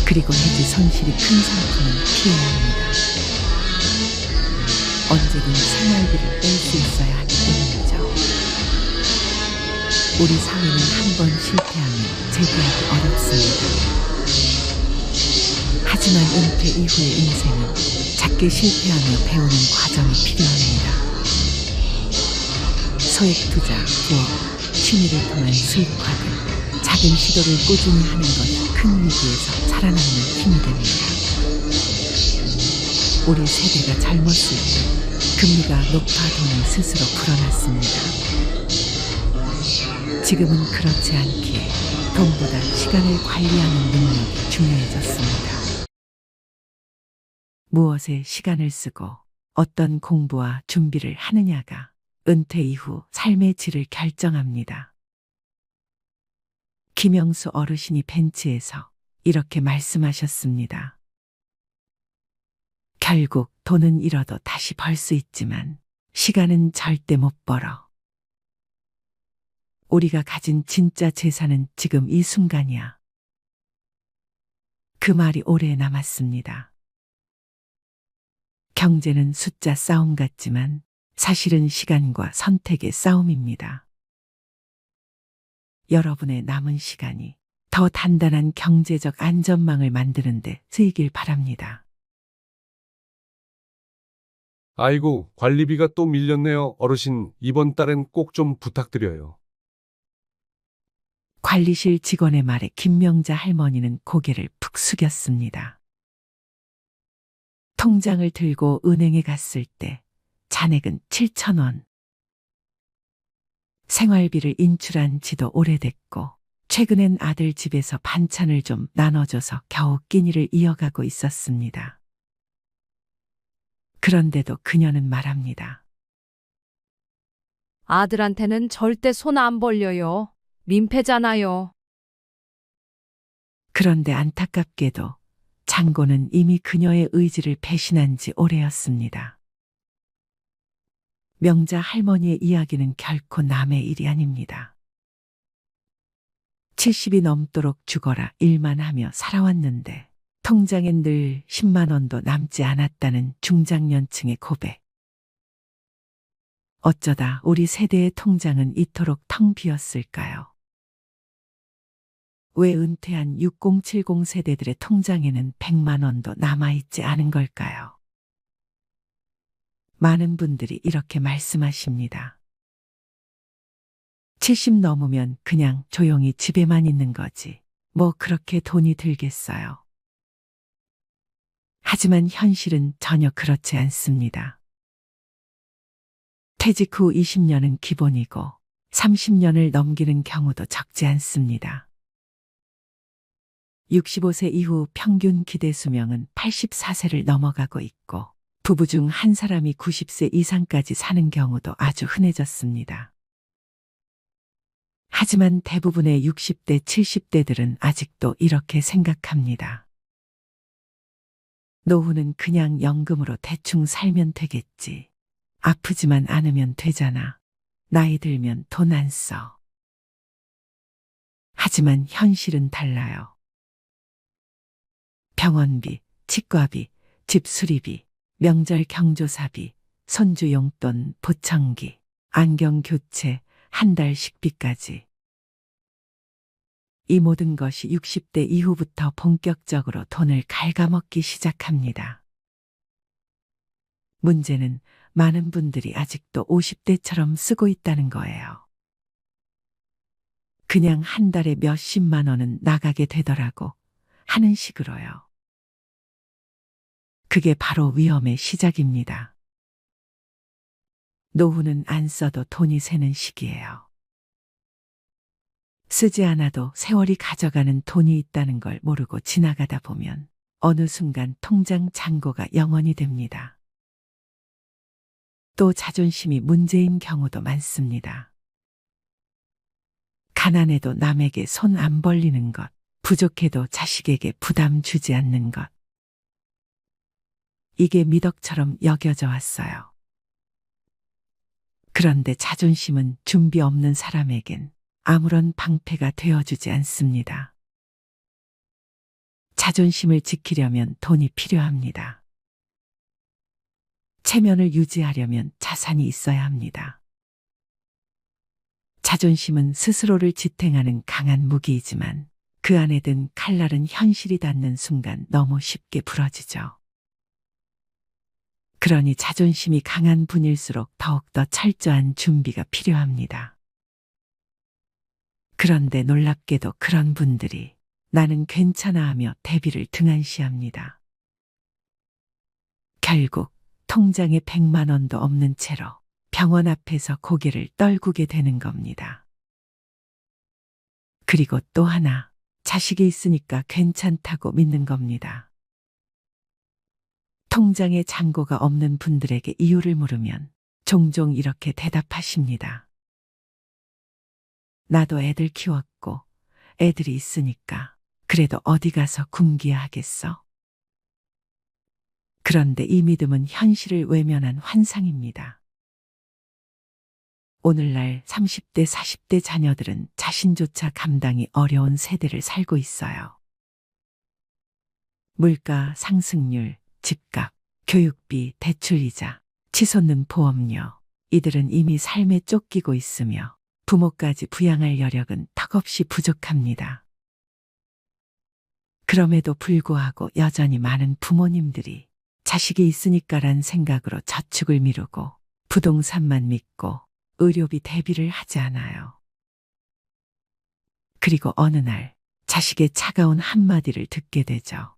그리고 해지 손실이 큰 상품은 피해야 합니다. 언제든 생활비를 뺄 수 있어야 하기 때문이죠. 우리 사회는 한 번 실패하면 재기하기 어렵습니다. 하지만 은퇴 이후의 인생은 작게 실패하며 배우는 과정이 필요합니다. 소액 투자, 부업, 취미를 통한 수익화 등 작은 시도를 꾸준히 하는 것이 큰 위기에서 살아남는 힘이 됩니다. 우리 세대가 젊었을 때 금리가 높아 돈이 스스로 불어났습니다. 지금은 그렇지 않기에 돈보다 시간을 관리하는 능력이 중요해졌습니다. 무엇에 시간을 쓰고 어떤 공부와 준비를 하느냐가 은퇴 이후 삶의 질을 결정합니다. 김영수 어르신이 벤치에서 이렇게 말씀하셨습니다. 결국 돈은 잃어도 다시 벌 수 있지만 시간은 절대 못 벌어. 우리가 가진 진짜 재산은 지금 이 순간이야. 그 말이 오래 남았습니다. 경제는 숫자 싸움 같지만 사실은 시간과 선택의 싸움입니다. 여러분의 남은 시간이 더 단단한 경제적 안전망을 만드는 데 쓰이길 바랍니다. 아이고, 관리비가 또 밀렸네요. 어르신, 이번 달엔 꼭 좀 부탁드려요. 관리실 직원의 말에 김명자 할머니는 고개를 푹 숙였습니다. 통장을 들고 은행에 갔을 때 잔액은 7,000원. 생활비를 인출한 지도 오래됐고 최근엔 아들 집에서 반찬을 좀 나눠줘서 겨우 끼니를 이어가고 있었습니다. 그런데도 그녀는 말합니다. 아들한테는 절대 손 안 벌려요. 민폐잖아요. 그런데 안타깝게도 장고는 이미 그녀의 의지를 배신한 지 오래였습니다. 명자 할머니의 이야기는 결코 남의 일이 아닙니다. 70이 넘도록 죽어라 일만 하며 살아왔는데 통장엔 늘 10만 원도 남지 않았다는 중장년층의 고백. 어쩌다 우리 세대의 통장은 이토록 텅 비었을까요? 왜 은퇴한 6070 세대들의 통장에는 100만 원도 남아있지 않은 걸까요? 많은 분들이 이렇게 말씀하십니다. 70 넘으면 그냥 조용히 집에만 있는 거지. 뭐 그렇게 돈이 들겠어요. 하지만 현실은 전혀 그렇지 않습니다. 퇴직 후 20년은 기본이고 30년을 넘기는 경우도 적지 않습니다. 65세 이후 평균 기대 수명은 84세를 넘어가고 있고 부부 중 한 사람이 90세 이상까지 사는 경우도 아주 흔해졌습니다. 하지만 대부분의 60대, 70대들은 아직도 이렇게 생각합니다. 노후는 그냥 연금으로 대충 살면 되겠지. 아프지만 않으면 되잖아. 나이 들면 돈 안 써. 하지만 현실은 달라요. 병원비, 치과비, 집 수리비, 명절 경조사비, 손주 용돈, 보청기, 안경 교체, 한 달 식비까지. 이 모든 것이 60대 이후부터 본격적으로 돈을 갉아먹기 시작합니다. 문제는 많은 분들이 아직도 50대처럼 쓰고 있다는 거예요. 그냥 한 달에 몇십만 원은 나가게 되더라고 하는 식으로요. 그게 바로 위험의 시작입니다. 노후는 안 써도 돈이 새는 시기예요. 쓰지 않아도 세월이 가져가는 돈이 있다는 걸 모르고 지나가다 보면 어느 순간 통장 잔고가 0원이 됩니다. 또 자존심이 문제인 경우도 많습니다. 가난해도 남에게 손 안 벌리는 것, 부족해도 자식에게 부담 주지 않는 것. 이게 미덕처럼 여겨져 왔어요. 그런데 자존심은 준비 없는 사람에겐 아무런 방패가 되어주지 않습니다. 자존심을 지키려면 돈이 필요합니다. 체면을 유지하려면 자산이 있어야 합니다. 자존심은 스스로를 지탱하는 강한 무기이지만 그 안에 든 칼날은 현실이 닿는 순간 너무 쉽게 부러지죠. 그러니 자존심이 강한 분일수록 더욱더 철저한 준비가 필요합니다. 그런데 놀랍게도 그런 분들이 나는 괜찮아 하며 대비를 등한시합니다. 결국 통장에 100만 원도 없는 채로 병원 앞에서 고개를 떨구게 되는 겁니다. 그리고 또 하나, 자식이 있으니까 괜찮다고 믿는 겁니다. 통장에 잔고가 없는 분들에게 이유를 물으면 종종 이렇게 대답하십니다. 나도 애들 키웠고 애들이 있으니까 그래도 어디 가서 굶기야 하겠어. 그런데 이 믿음은 현실을 외면한 환상입니다. 오늘날 30대, 40대 자녀들은 자신조차 감당이 어려운 세대를 살고 있어요. 물가 상승률, 집값, 교육비, 대출이자, 치솟는 보험료, 이들은 이미 삶에 쫓기고 있으며 부모까지 부양할 여력은 턱없이 부족합니다. 그럼에도 불구하고 여전히 많은 부모님들이 자식이 있으니까란 생각으로 저축을 미루고 부동산만 믿고 의료비 대비를 하지 않아요. 그리고 어느 날 자식의 차가운 한마디를 듣게 되죠.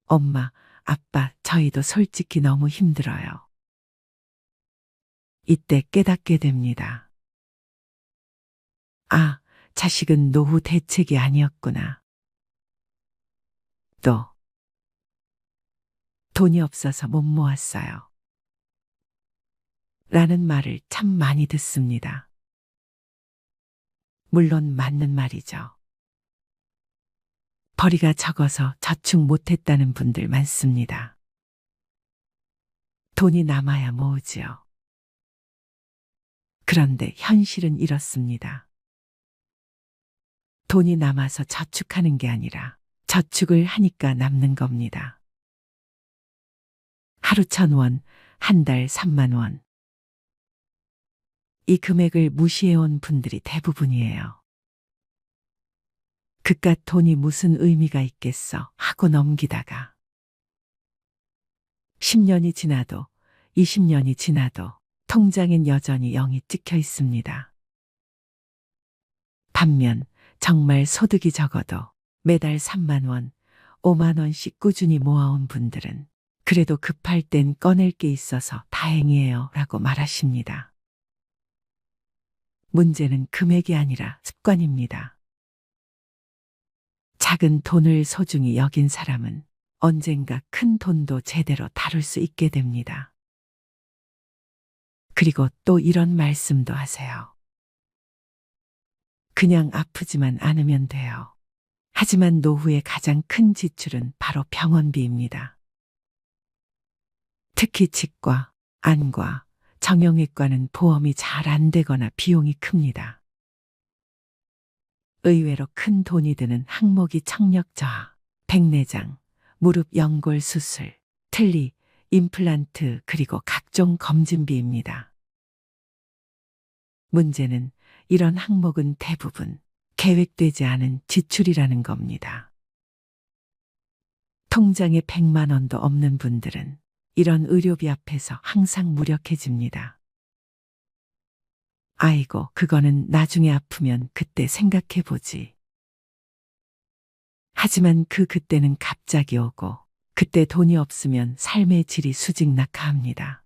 엄마, 아빠, 저희도 솔직히 너무 힘들어요. 이때 깨닫게 됩니다. 아, 자식은 노후 대책이 아니었구나. 또, 돈이 없어서 못 모았어요. 라는 말을 참 많이 듣습니다. 물론 맞는 말이죠. 벌이가 적어서 저축 못했다는 분들 많습니다. 돈이 남아야 모으지요. 그런데 현실은 이렇습니다. 돈이 남아서 저축하는 게 아니라 저축을 하니까 남는 겁니다. 하루 1,000원, 한 달 3만 원. 이 금액을 무시해온 분들이 대부분이에요. 그깟 돈이 무슨 의미가 있겠어 하고 넘기다가 10년이 지나도 20년이 지나도 통장엔 여전히 0이 찍혀 있습니다. 반면 정말 소득이 적어도 매달 3만 원, 5만 원씩 꾸준히 모아온 분들은 그래도 급할 땐 꺼낼 게 있어서 다행이에요 라고 말하십니다. 문제는 금액이 아니라 습관입니다. 작은 돈을 소중히 여긴 사람은 언젠가 큰 돈도 제대로 다룰 수 있게 됩니다. 그리고 또 이런 말씀도 하세요. 그냥 아프지만 않으면 돼요. 하지만 노후의 가장 큰 지출은 바로 병원비입니다. 특히 치과, 안과, 정형외과는 보험이 잘 안 되거나 비용이 큽니다. 의외로 큰 돈이 드는 항목이 청력 저하, 백내장, 무릎 연골 수술, 틀니, 임플란트 그리고 각종 검진비입니다. 문제는 이런 항목은 대부분 계획되지 않은 지출이라는 겁니다. 통장에 100만 원도 없는 분들은 이런 의료비 앞에서 항상 무력해집니다. 아이고, 그거는 나중에 아프면 그때 생각해보지. 하지만 그때는 갑자기 오고 그때 돈이 없으면 삶의 질이 수직낙하합니다.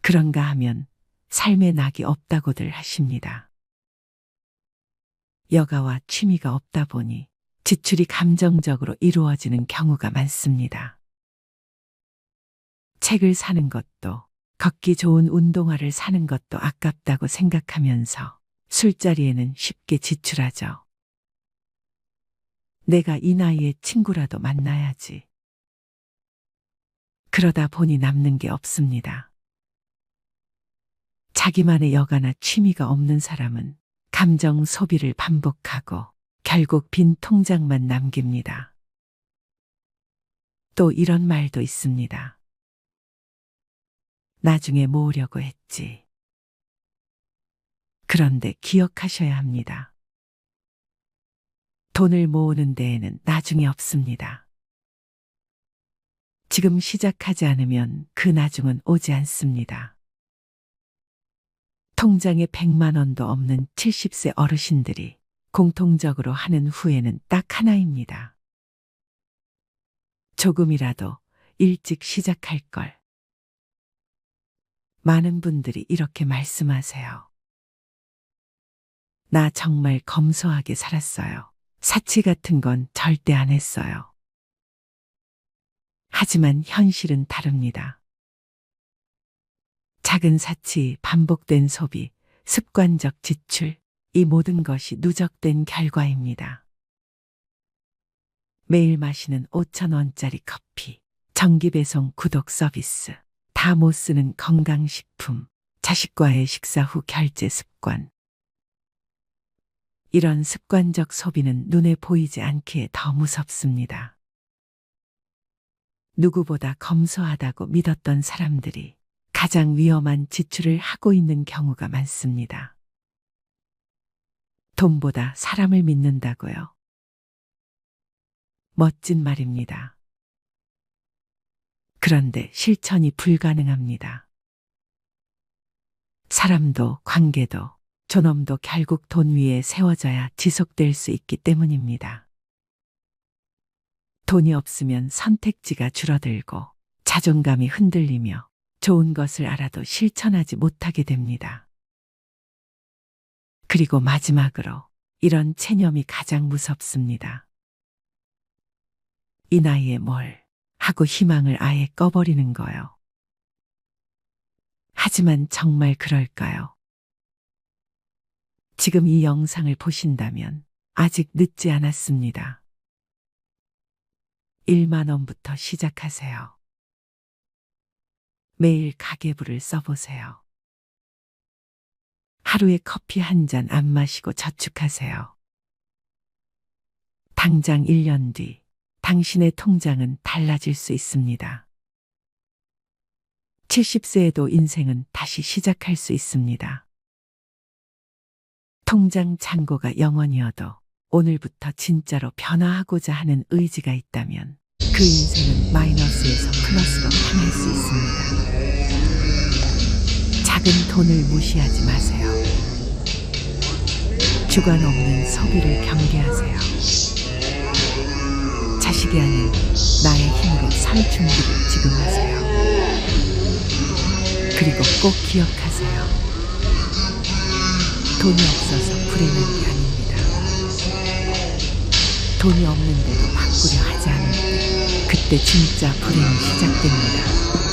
그런가 하면 삶의 낙이 없다고들 하십니다. 여가와 취미가 없다 보니 지출이 감정적으로 이루어지는 경우가 많습니다. 책을 사는 것도 걷기 좋은 운동화를 사는 것도 아깝다고 생각하면서 술자리에는 쉽게 지출하죠. 내가 이 나이에 친구라도 만나야지. 그러다 보니 남는 게 없습니다. 자기만의 여가나 취미가 없는 사람은 감정 소비를 반복하고 결국 빈 통장만 남깁니다. 또 이런 말도 있습니다. 나중에 모으려고 했지. 그런데 기억하셔야 합니다. 돈을 모으는 데에는 나중이 없습니다. 지금 시작하지 않으면 그 나중은 오지 않습니다. 통장에 100만 원도 없는 70세 어르신들이 공통적으로 하는 후회는 딱 하나입니다. 조금이라도 일찍 시작할 걸. 많은 분들이 이렇게 말씀하세요. 나 정말 검소하게 살았어요. 사치 같은 건 절대 안 했어요. 하지만 현실은 다릅니다. 작은 사치, 반복된 소비, 습관적 지출, 이 모든 것이 누적된 결과입니다. 매일 마시는 5,000원짜리 커피, 정기배송 구독 서비스, 다 못 쓰는 건강식품, 자식과의 식사 후 결제 습관. 이런 습관적 소비는 눈에 보이지 않기에 더 무섭습니다. 누구보다 검소하다고 믿었던 사람들이 가장 위험한 지출을 하고 있는 경우가 많습니다. 돈보다 사람을 믿는다고요? 멋진 말입니다. 그런데 실천이 불가능합니다. 사람도 관계도 존엄도 결국 돈 위에 세워져야 지속될 수 있기 때문입니다. 돈이 없으면 선택지가 줄어들고 자존감이 흔들리며 좋은 것을 알아도 실천하지 못하게 됩니다. 그리고 마지막으로 이런 체념이 가장 무섭습니다. 이 나이에 뭘 하고 희망을 아예 꺼버리는 거요. 하지만 정말 그럴까요? 지금 이 영상을 보신다면 아직 늦지 않았습니다. 1만 원부터 시작하세요. 매일 가계부를 써보세요. 하루에 커피 한 잔 안 마시고 저축하세요. 당장 1년 뒤 당신의 통장은 달라질 수 있습니다. 70세에도 인생은 다시 시작할 수 있습니다. 통장 잔고가 0원이어도 오늘부터 진짜로 변화하고자 하는 의지가 있다면 그 인생은 마이너스에서 플러스로 향할 수 있습니다. 작은 돈을 무시하지 마세요. 주관 없는 소비를 경계하세요. 자식이 아닌 나의 힘으로 살 준비를 지금 하세요. 그리고 꼭 기억하세요. 돈이 없어서 불행한 게 아닙니다. 돈이 없는데도 바꾸려 하지 않을 때 그때 진짜 불행이 시작됩니다.